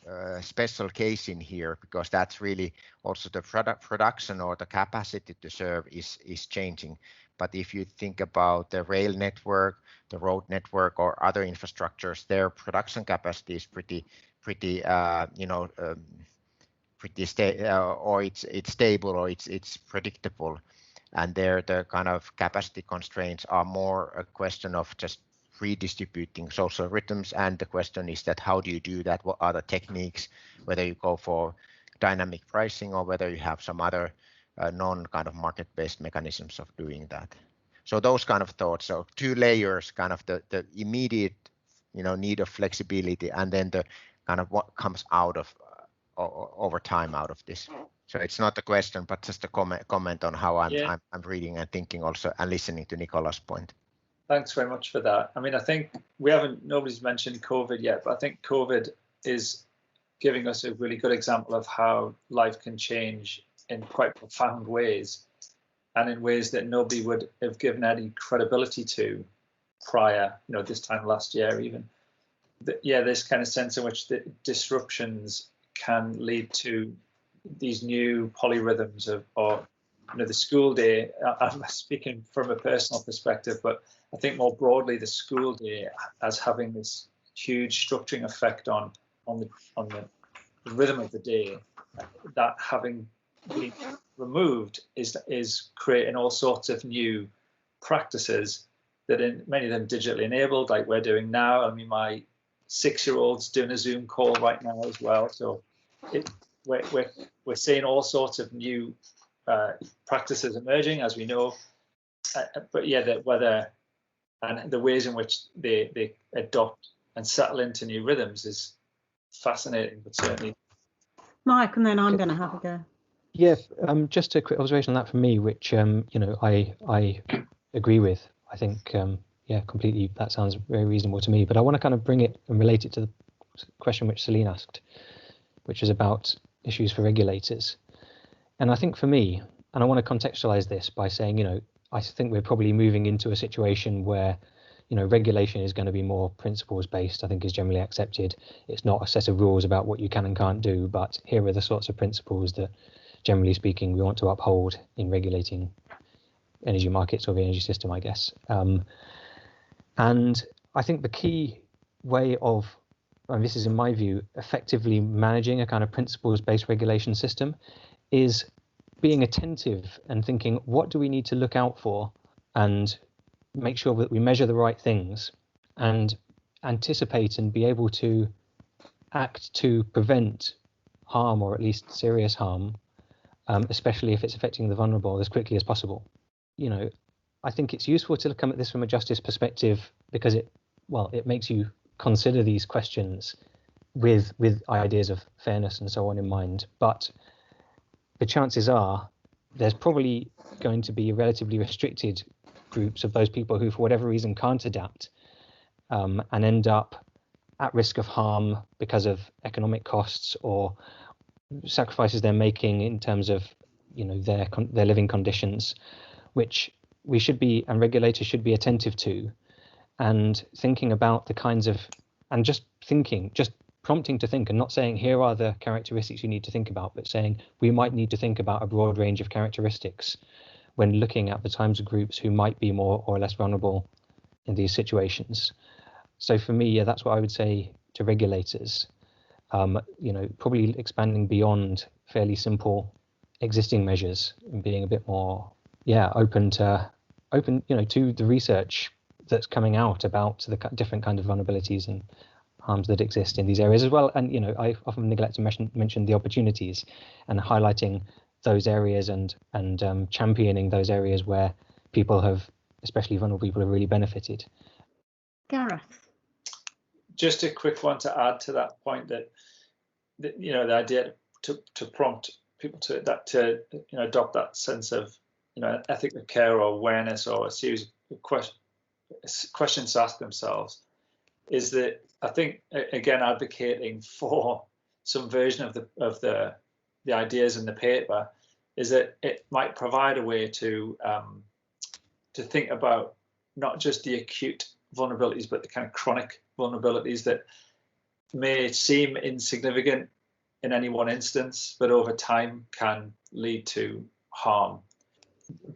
a special case in here, because that's really also the production or the capacity to serve is changing. But if you think about the rail network, the road network, or other infrastructures, their production capacity is pretty or it's stable, or it's predictable. And there the kind of capacity constraints are more a question of just redistributing social rhythms, and the question is that how do you do that? What are the techniques, whether you go for dynamic pricing or whether you have some other non kind of market-based mechanisms of doing that. So those kind of thoughts. So two layers, kind of the immediate need of flexibility, and then the kind of what comes out of over time out of this. So it's not a question, but just a comment on how I'm reading and thinking also, and listening to Nicola's point. Thanks very much for that. I mean, I think nobody's mentioned COVID yet, but I think COVID is giving us a really good example of how life can change in quite profound ways, and in ways that nobody would have given any credibility to prior, this time last year even. This kind of sense in which the disruptions can lead to these new polyrhythms or the school day. I'm speaking from a personal perspective, but I think more broadly the school day as having this huge structuring effect on the rhythm of the day, that having been removed is creating all sorts of new practices that many of them digitally enabled, like we're doing now. I mean, my 6-year-old's doing a Zoom call right now as well. So we're seeing all sorts of new practices emerging, as we know. But whether and the ways in which they adopt and settle into new rhythms is fascinating, but certainly. Mike, and then I'm going to have a go. Yeah, just a quick observation on that from me, which I agree with. I think completely, that sounds very reasonable to me. But I want to kind of bring it and relate it to the question which Celine asked, which is about issues for regulators. And I think for me, and I want to contextualize this by saying, I think we're probably moving into a situation where, regulation is going to be more principles based, I think is generally accepted. It's not a set of rules about what you can and can't do, but here are the sorts of principles that, generally speaking, we want to uphold in regulating energy markets or the energy system, I guess. And I think the key way of and this is in my view, effectively managing a kind of principles-based regulation system, is being attentive and thinking, what do we need to look out for, and make sure that we measure the right things and anticipate and be able to act to prevent harm, or at least serious harm, especially if it's affecting the vulnerable, as quickly as possible. You know, I think it's useful to come at this from a justice perspective because it makes you consider these questions with ideas of fairness and so on in mind. But the chances are there's probably going to be relatively restricted groups of those people who, for whatever reason, can't adapt and end up at risk of harm because of economic costs or sacrifices they're making in terms of, you know, their living conditions, which we should be, and regulators should be attentive to, and thinking about the kinds of, and just prompting to think, and not saying here are the characteristics you need to think about, but saying we might need to think about a broad range of characteristics when looking at the types of groups who might be more or less vulnerable in these situations. So for me, yeah, that's what I would say to regulators. You know, probably expanding beyond fairly simple existing measures and being a bit more, open, you know, to the research that's coming out about the different kind of vulnerabilities and harms that exist in these areas as well. And, you know, I often neglect to mention the opportunities and highlighting those areas and championing those areas where people have, especially vulnerable people, have really benefited. Gareth. Just a quick one to add to that point, that you know, the idea to prompt people to you know, adopt that sense of, you know, ethical care or awareness, or a series of questions to ask themselves, is that I think, again, advocating for some version of the ideas in the paper, is that it might provide a way to think about not just the acute vulnerabilities, but the kind of chronic vulnerabilities that may seem insignificant in any one instance, but over time can lead to harm.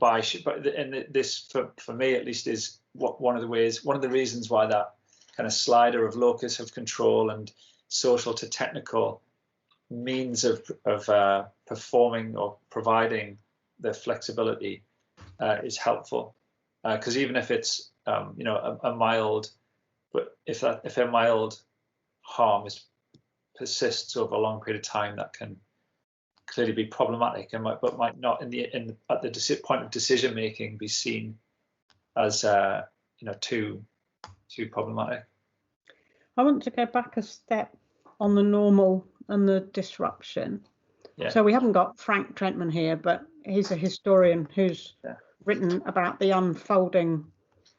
And this, for me at least, is one of the reasons why that kind of slider of locus of control and social to technical means of performing or providing the flexibility is helpful, because even if it's you know, a mild, but if a mild harm persists over a long period of time, that can clearly be problematic, and might not at the point of decision making be seen as you know, too problematic. I want to go back a step on the normal and the disruption. Yeah. So we haven't got Frank Trentman here, but he's a historian who's written about the unfolding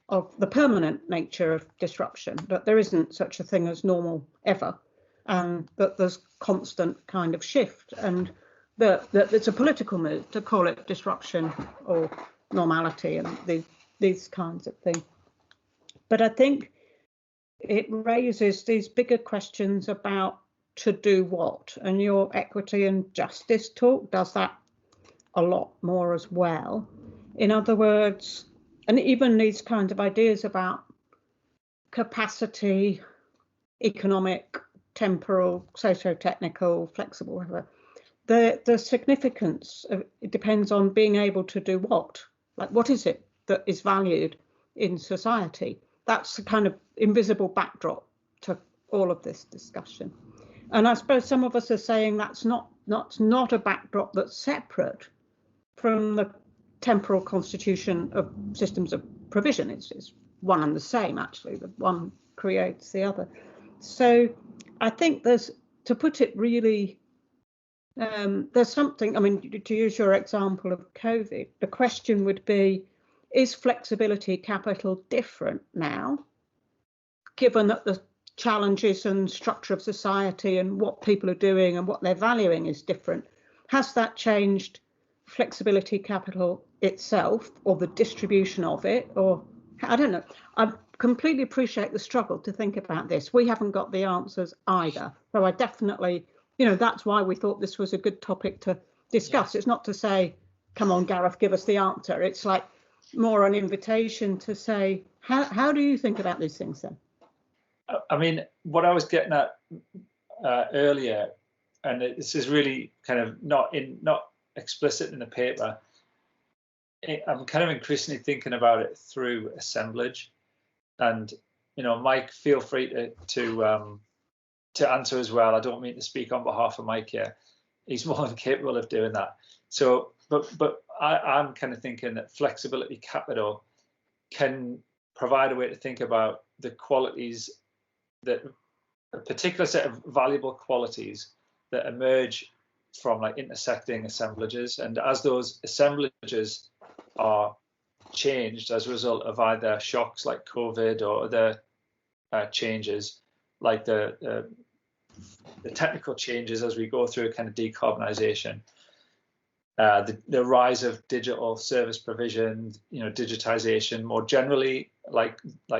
of the permanent nature of disruption, that there isn't such a thing as normal ever, and that there's constant kind of shift, and that it's a political move to call it disruption or normality and these kinds of things. But I think it raises these bigger questions about to do what, and your equity and justice talk does that a lot more as well. In other words, and even these kinds of ideas about capacity, economic, temporal, socio-technical, flexible, whatever, the significance of it depends on being able to do what. Like, what is it that is valued in society? That's the kind of invisible backdrop to all of this discussion. And I suppose some of us are saying that's not a backdrop that's separate from the temporal constitution of systems of provision. It's one and the same, actually. The one creates the other. So I think there's, to put it really, there's something, I mean, to use your example of COVID, the question would be, is flexibility capital different now, given that the challenges and structure of society and what people are doing and what they're valuing is different? Has that changed flexibility capital itself, or the distribution of it? Or I don't know. I completely appreciate the struggle to think about this. We haven't got the answers either. So I definitely, you know, that's why we thought this was a good topic to discuss. It's not to say, come on, Gareth, give us the answer. It's like more an invitation to say, how do you think about these things then? I mean, what I was getting at earlier, and this is really kind of not explicit in the paper, I'm kind of increasingly thinking about it through assemblage. And Mike, feel free to answer as well. I don't mean to speak on behalf of Mike here. He's more than capable of doing that. So, but I'm kind of thinking that flexibility capital can provide a way to think about the qualities, that a particular set of valuable qualities that emerge from like intersecting assemblages. And as those assemblages are changed as a result of either shocks like COVID or other changes, like the technical changes as we go through a kind of decarbonisation, the rise of digital service provision, digitization more generally, like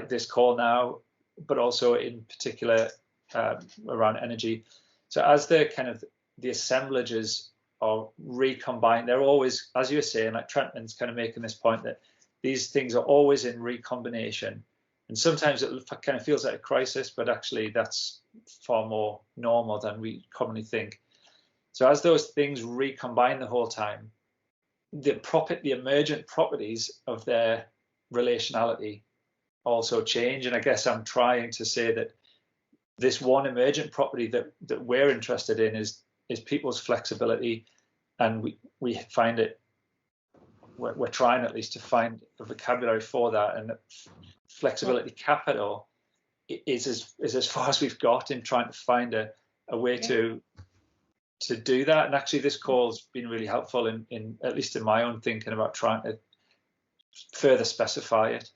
this call now, but also in particular around energy. So as the assemblages are recombined, they're always, as you were saying, like Trenton's kind of making this point that these things are always in recombination. And sometimes it kind of feels like a crisis, but actually that's far more normal than we commonly think. So as those things recombine the whole time, the emergent properties of their relationality also change. And I guess I'm trying to say that this one emergent property that we're interested in is people's flexibility, and we find it. We're trying at least to find a vocabulary for that, and that flexibility capital is as far as we've got in trying to find a way to do that. And actually, this call's been really helpful in at least in my own thinking about trying to further specify it.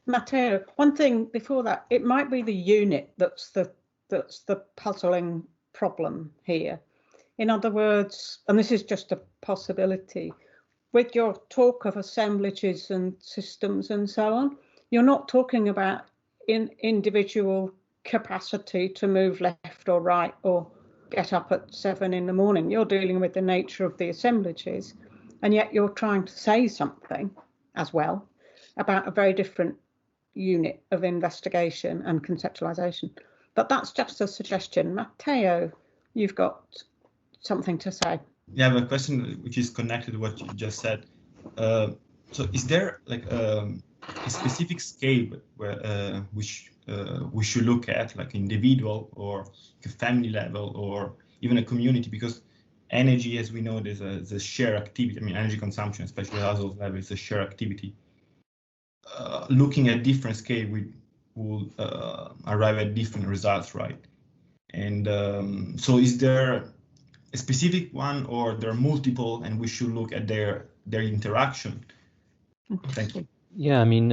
Matteo, one thing before that, it might be the unit that's the puzzling problem here. In other words, and this is just a possibility, with your talk of assemblages and systems and so on, you're not talking about individual capacity to move left or right or get up at 7 in the morning. You're dealing with the nature of the assemblages, and yet you're trying to say something as well about a very different unit of investigation and conceptualization. But that's just a suggestion. Matteo, you've got something to say. Yeah, I have a question which is connected to what you just said. So is there like a specific scale where which we should look at, like individual or a family level or even a community? Because energy, as we know, there's a shared activity. I mean, energy consumption, especially at household level, is a shared activity. Looking at different scale, we will arrive at different results, right? And so is there a specific one, or there are multiple, and we should look at their interaction? Thank you. Yeah, I mean,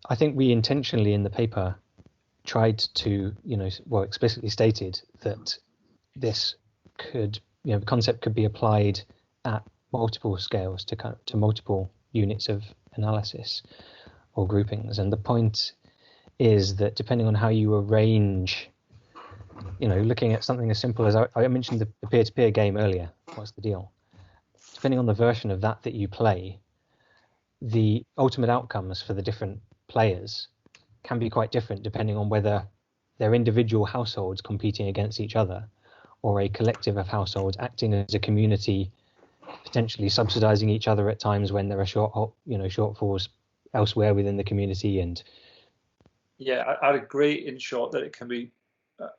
I think we intentionally in the paper tried to, explicitly stated that this could, the concept could be applied at multiple scales to multiple units of analysis or groupings. And the point is that depending on how you arrange, looking at something as simple as I mentioned the peer-to-peer game earlier, what's the deal? Depending on the version of that you play, the ultimate outcomes for the different players can be quite different depending on whether they're individual households competing against each other or a collective of households acting as a community, potentially subsidizing each other at times when there are shortfalls elsewhere within the community. And yeah, I'd agree in short that it can be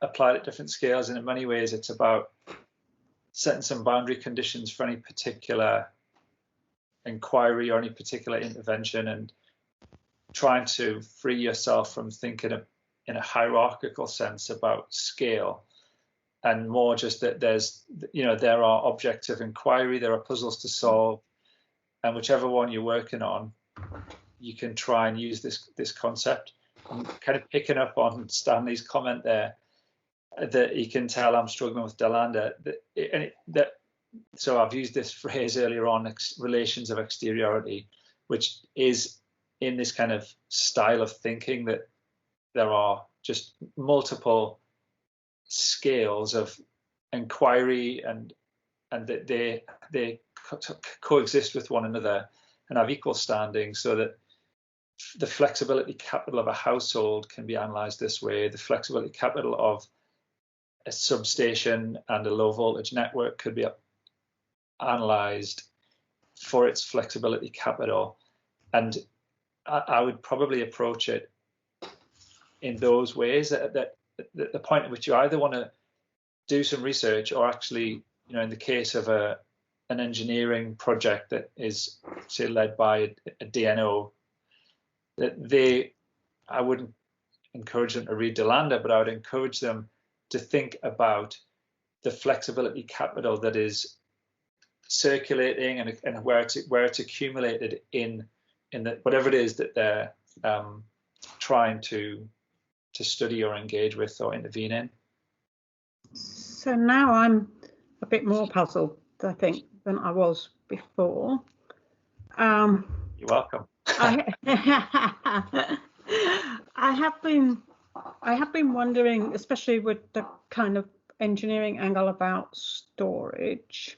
applied at different scales, and in many ways it's about setting some boundary conditions for any particular inquiry or any particular intervention, and trying to free yourself from thinking in a hierarchical sense about scale, and more just that there are objects of inquiry, there are puzzles to solve, and whichever one you're working on, you can try and use this concept. I'm kind of picking up on Stanley's comment there that you can tell I'm struggling with Delanda. So I've used this phrase earlier on, relations of exteriority, which is in this kind of style of thinking that there are just multiple scales of inquiry and that they coexist with one another and have equal standing, so that the flexibility capital of a household can be analysed this way. The flexibility capital of a substation and a low voltage network could be analysed for its flexibility capital. And I would probably approach it in those ways, that the point at which you either want to do some research, or actually, you know, in the case of an engineering project that is, say, led by a DNO, that I wouldn't encourage them to read DeLanda, but I would encourage them to think about the flexibility capital that is circulating and where it's accumulated in whatever it is that they're trying to study or engage with or intervene in. So now I'm a bit more puzzled, I think, than I was before. You're welcome. I have been wondering, especially with the kind of engineering angle about storage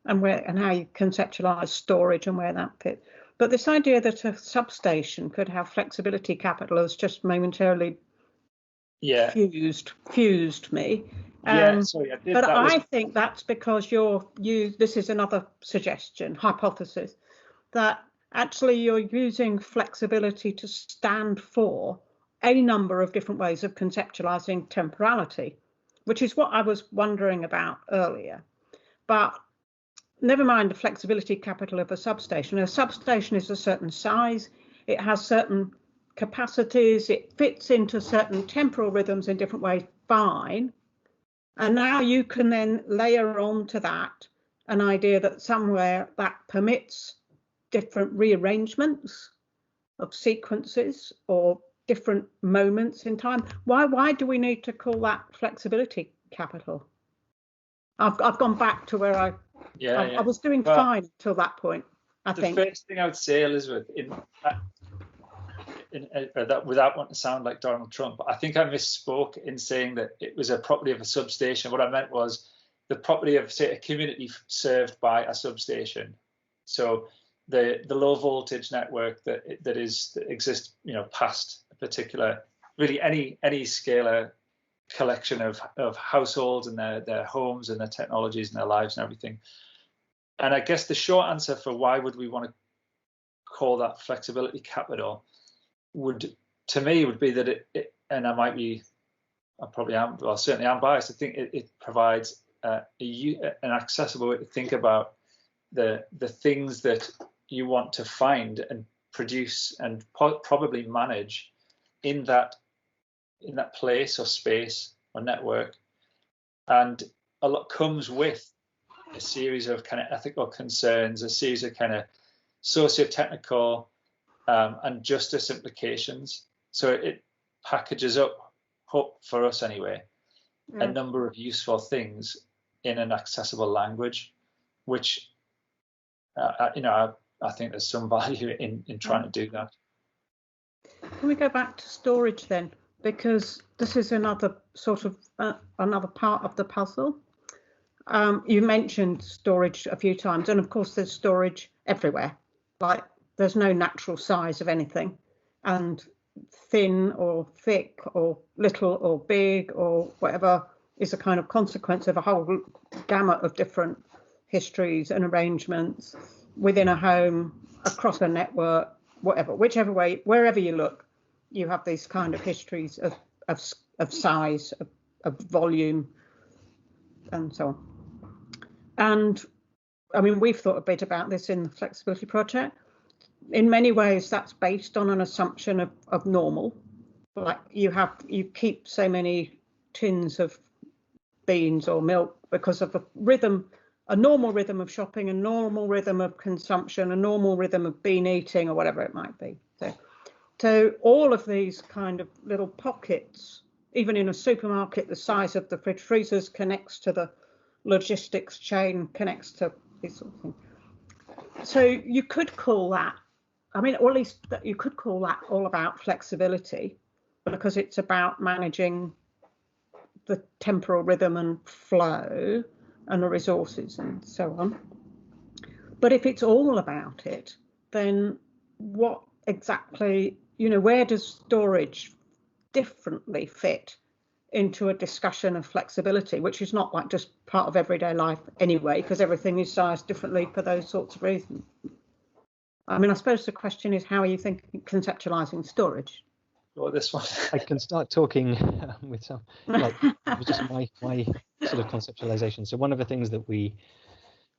and how you conceptualize storage and where that fits. But this idea that a substation could have flexibility capital has just momentarily fused me. I think that's because this is another suggestion, hypothesis, that actually you're using flexibility to stand for a number of different ways of conceptualizing temporality, which is what I was wondering about earlier. But never mind the flexibility capital of a substation. A substation is a certain size, it has certain capacities, it fits into certain temporal rhythms in different ways, fine. And now you can then layer onto that an idea that somewhere that permits different rearrangements of sequences or different moments in time. Why do we need to call that flexibility capital? I've gone back to where I was doing fine until that point, I think. The first thing I would say, Elizabeth, that without wanting to sound like Donald Trump, I think I misspoke in saying that it was a property of a substation. What I meant was the property of, say, a community served by a substation. So the low voltage network that exists, you know, past a particular, really any scalar collection of households and their homes and their technologies and their lives and everything. And I guess the short answer for why would we want to call that flexibility capital to me would be that it and I probably am, well, certainly I'm biased. I think it provides an accessible way to think about the things that you want to find and produce and probably manage in that place or space or network. And a lot comes with a series of kind of ethical concerns, a series of kind of socio-technical and justice implications. So it packages up, for us anyway, a number of useful things in an accessible language, which I think there's some value in trying to do that. Can we go back to storage then? Because this is another sort of another part of the puzzle. You mentioned storage a few times, and of course there's storage everywhere. Like there's no natural size of anything, and thin or thick or little or big or whatever is a kind of consequence of a whole gamut of different histories and arrangements within a home, across a network, whatever, whichever way, wherever you look, you have these kind of histories of size, of volume, and so on. And I mean, we've thought a bit about this in the Flexibility Project. In many ways, that's based on an assumption of normal. Like you keep so many tins of beans or milk because of a rhythm, a normal rhythm of shopping, a normal rhythm of consumption, a normal rhythm of bean eating, or whatever it might be. So all of these kind of little pockets, even in a supermarket, the size of the fridge freezers connects to the logistics chain, connects to these sort of things. So you could call that, I mean, or at least you could call that all about flexibility, because it's about managing the temporal rhythm and flow and the resources and so on. But if it's all about it, then what exactly, where does storage differently fit into a discussion of flexibility, which is not like just part of everyday life anyway, because everything is sized differently for those sorts of reasons. I mean, I suppose the question is, how are you thinking conceptualizing storage? Or this one. I can start talking with some, like, it was just my sort of conceptualization. So one of the things that we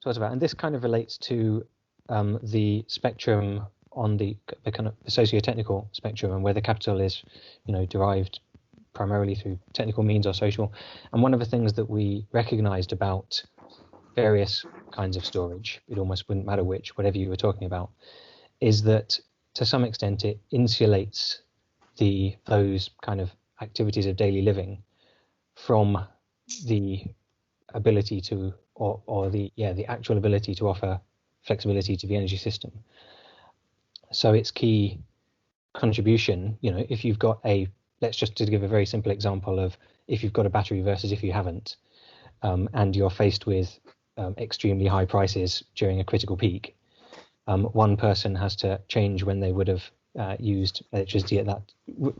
talked about, and this kind of relates to the spectrum on the kind of socio-technical spectrum, and whether capital is, derived primarily through technical means or social. And one of the things that we recognized about various kinds of storage, it almost wouldn't matter which, whatever you were talking about, is that to some extent it insulates those kind of activities of daily living from the ability to, or the actual ability to offer flexibility to the energy system. So its key contribution, if you've got let's just to give a very simple example of if you've got a battery versus if you haven't, and you're faced with extremely high prices during a critical peak, one person has to change when they would have used electricity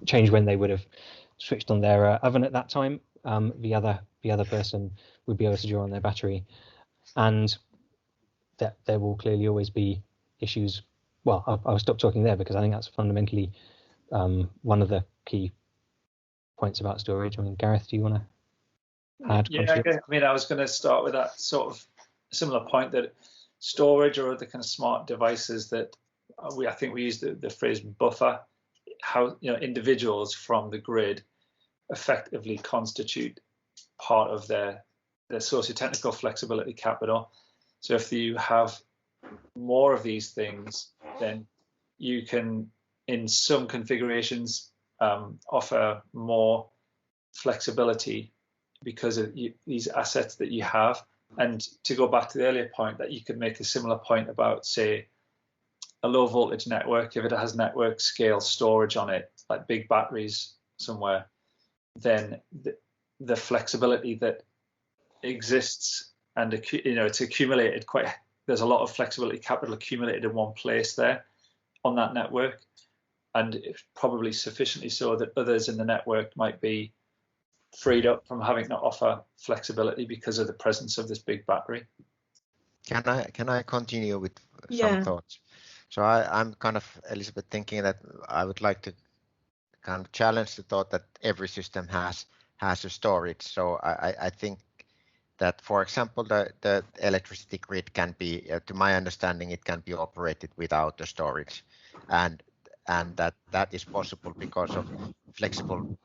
change when they would have switched on their oven at that time. The other person would be able to draw on their battery, and that there will clearly always be issues. Well, I'll stop talking there because I think that's fundamentally one of the key points about storage. I mean, Gareth, do you want to add? Yeah, I was going to start with that sort of similar point, that storage or other kind of smart devices that I think we use the phrase buffer, how individuals from the grid effectively constitute part of their socio-technical flexibility capital. So if you have more of these things, then you can, in some configurations, offer more flexibility because of these assets that you have. And to go back to the earlier point, that you could make a similar point about, say, a low voltage network, if it has network scale storage on it, like big batteries somewhere, then the flexibility that exists, and it's accumulated there's a lot of flexibility capital accumulated in one place there on that network, and it's probably sufficiently so that others in the network might be freed up from having to offer flexibility because of the presence of this big battery. Can I continue with some thoughts? So I'm kind of, Elizabeth, thinking that I would like to kind of challenge the thought that every system has a storage. So I think that, for example, the electricity grid can be, to my understanding, it can be operated without the storage, and that is possible because of flexible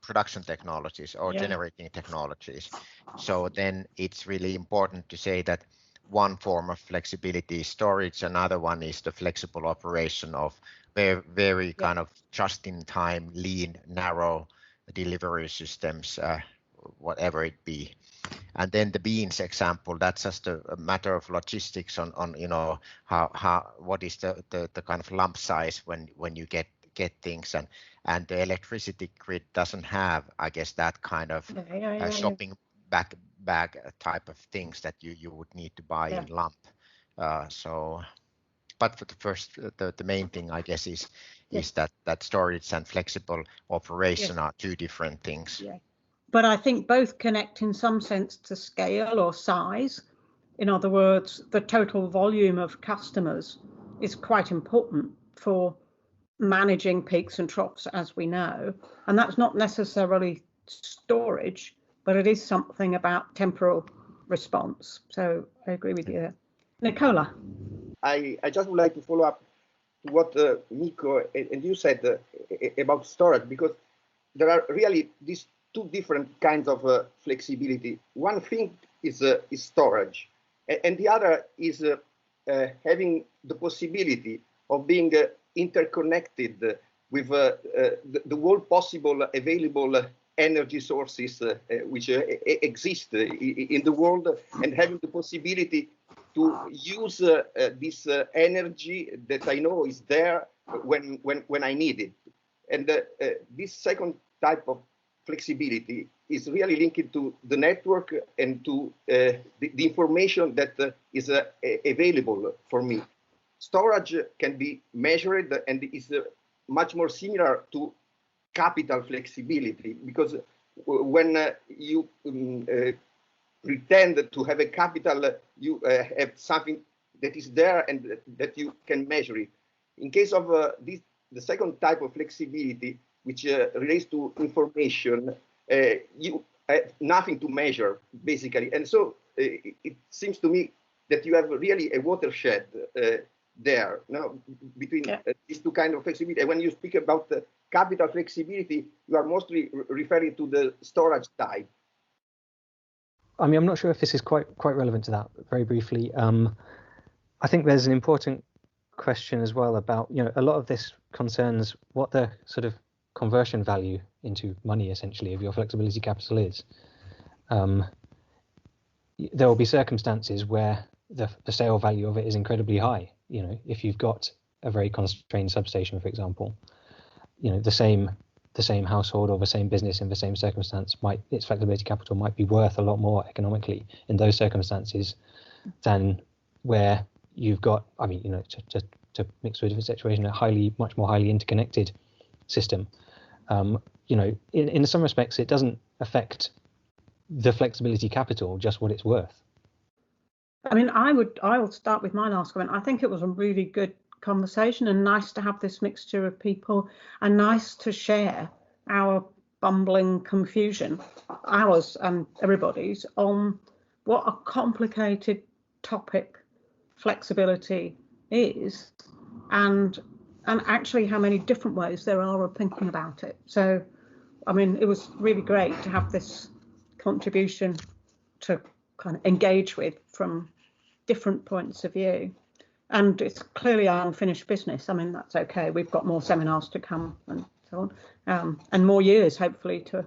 production technologies or generating technologies. So then it's really important to say that one form of flexibility is storage, another one is the flexible operation of very kind of just-in-time, lean, narrow delivery systems, whatever it be. And then the beans example, that's just a matter of logistics on how what is the kind of lump size when you get things, and the electricity grid doesn't have, I guess, that kind of shopping bag type of things that you would need to buy in lump. But for the first, the main thing, I guess, is that storage and flexible operation are two different things. Yeah. But I think both connect in some sense to scale or size. In other words, the total volume of customers is quite important for managing peaks and troughs, as we know. And that's not necessarily storage, but it is something about temporal response. So I agree with you there. Nicola. I just would like to follow up to what Nico and you said about storage, because there are really these two different kinds of flexibility. One thing is storage, and the other is having the possibility of being interconnected with the whole possible available energy sources which exist in the world, and having the possibility to use this energy that I know is there when I need it. And this second type of flexibility is really linked to the network and to the information that is available for me. storage can be measured and is much more similar to capital flexibility, because when you pretend to have a capital, you have something that is there and that you can measure it. In case of the second type of flexibility, which relates to information, you have nothing to measure, basically. And so it seems to me that you have really a watershed there, between these two kinds of flexibility. And when you speak about capital flexibility, you are mostly referring to the storage type. I mean, I'm not sure if this is quite relevant to that. Very briefly, I think there's an important question as well about, a lot of this concerns what the sort of conversion value into money, essentially, of your flexibility capital is. There will be circumstances where the sale value of it is incredibly high. If you've got a very constrained substation, for example, the same household or the same business in the same circumstance its flexibility capital might be worth a lot more economically in those circumstances than where you've got, to mix with a situation, a much more highly interconnected system. In some respects, it doesn't affect the flexibility capital, just what it's worth. I mean, I will start with my last comment. I think it was a really good conversation and nice to have this mixture of people and nice to share our bumbling confusion, ours and everybody's, on what a complicated topic flexibility is, and actually how many different ways there are of thinking about it. So, I mean, it was really great to have this contribution to kind of engage with from different points of view. And it's clearly our unfinished business. I mean, that's okay. We've got more seminars to come and so on, and more years, hopefully, to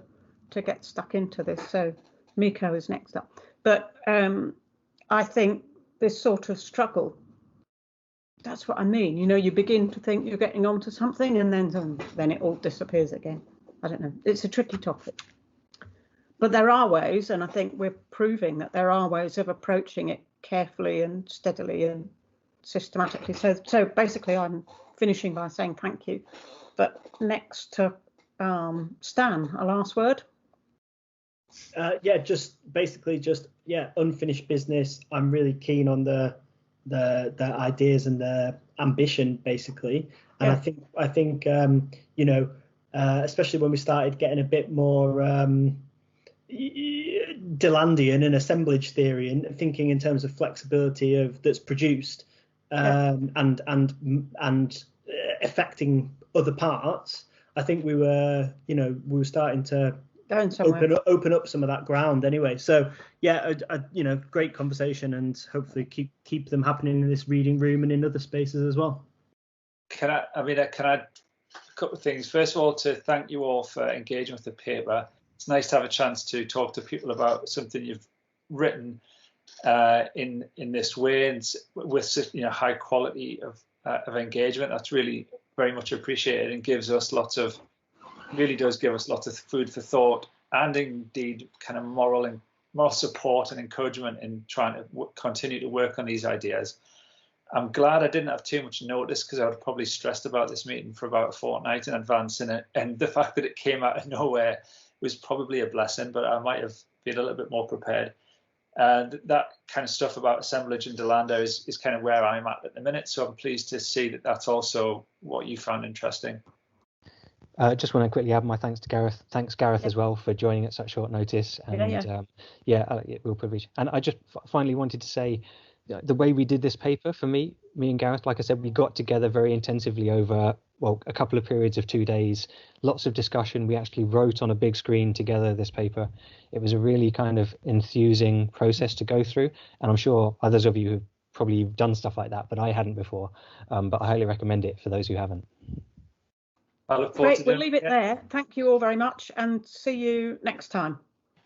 get stuck into this. So Miko is next up. But I think this sort of struggle, that's what I mean. You begin to think you're getting onto something and then it all disappears again. I don't know. It's a tricky topic. But there are ways, and I think we're proving that there are ways of approaching it carefully and steadily and systematically. So basically, I'm finishing by saying thank you. But next to Stan, a last word. Unfinished business. I'm really keen on the ideas and the ambition, basically. And I think especially when we started getting a bit more Delandian and assemblage theory and thinking in terms of flexibility that's produced and affecting other parts, I think we were starting to open up some of that ground anyway. So great conversation, and hopefully keep them happening in this reading room and in other spaces as well. Can I a couple of things. First of all, to thank you all for engaging with the paper. It's nice to have a chance to talk to people about something you've written in this way and with high quality of engagement. That's really very much appreciated and does give us lots of food for thought, and indeed kind of moral support and encouragement in trying to continue to work on these ideas. I'm glad I didn't have too much notice, because I would have probably stressed about this meeting for about a fortnight in advance, and the fact that it came out of nowhere was probably a blessing, but I might have been a little bit more prepared. And that kind of stuff about assemblage and Delando is kind of where I'm at the minute. So I'm pleased to see that that's also what you found interesting. Just want to quickly add my thanks to Gareth. Thanks, Gareth, as well, for joining at such short notice. And real privilege. And I just finally wanted to say, the way we did this paper, for me and Gareth, like I said, we got together very intensively over a couple of periods of 2 days, lots of discussion. We actually wrote on a big screen together this paper. It was a really kind of enthusing process to go through, and I'm sure others of you have probably done stuff like that, but I hadn't before. But I highly recommend it for those who haven't. I look forward to We'll leave it there. Thank you all very much, and see you next time.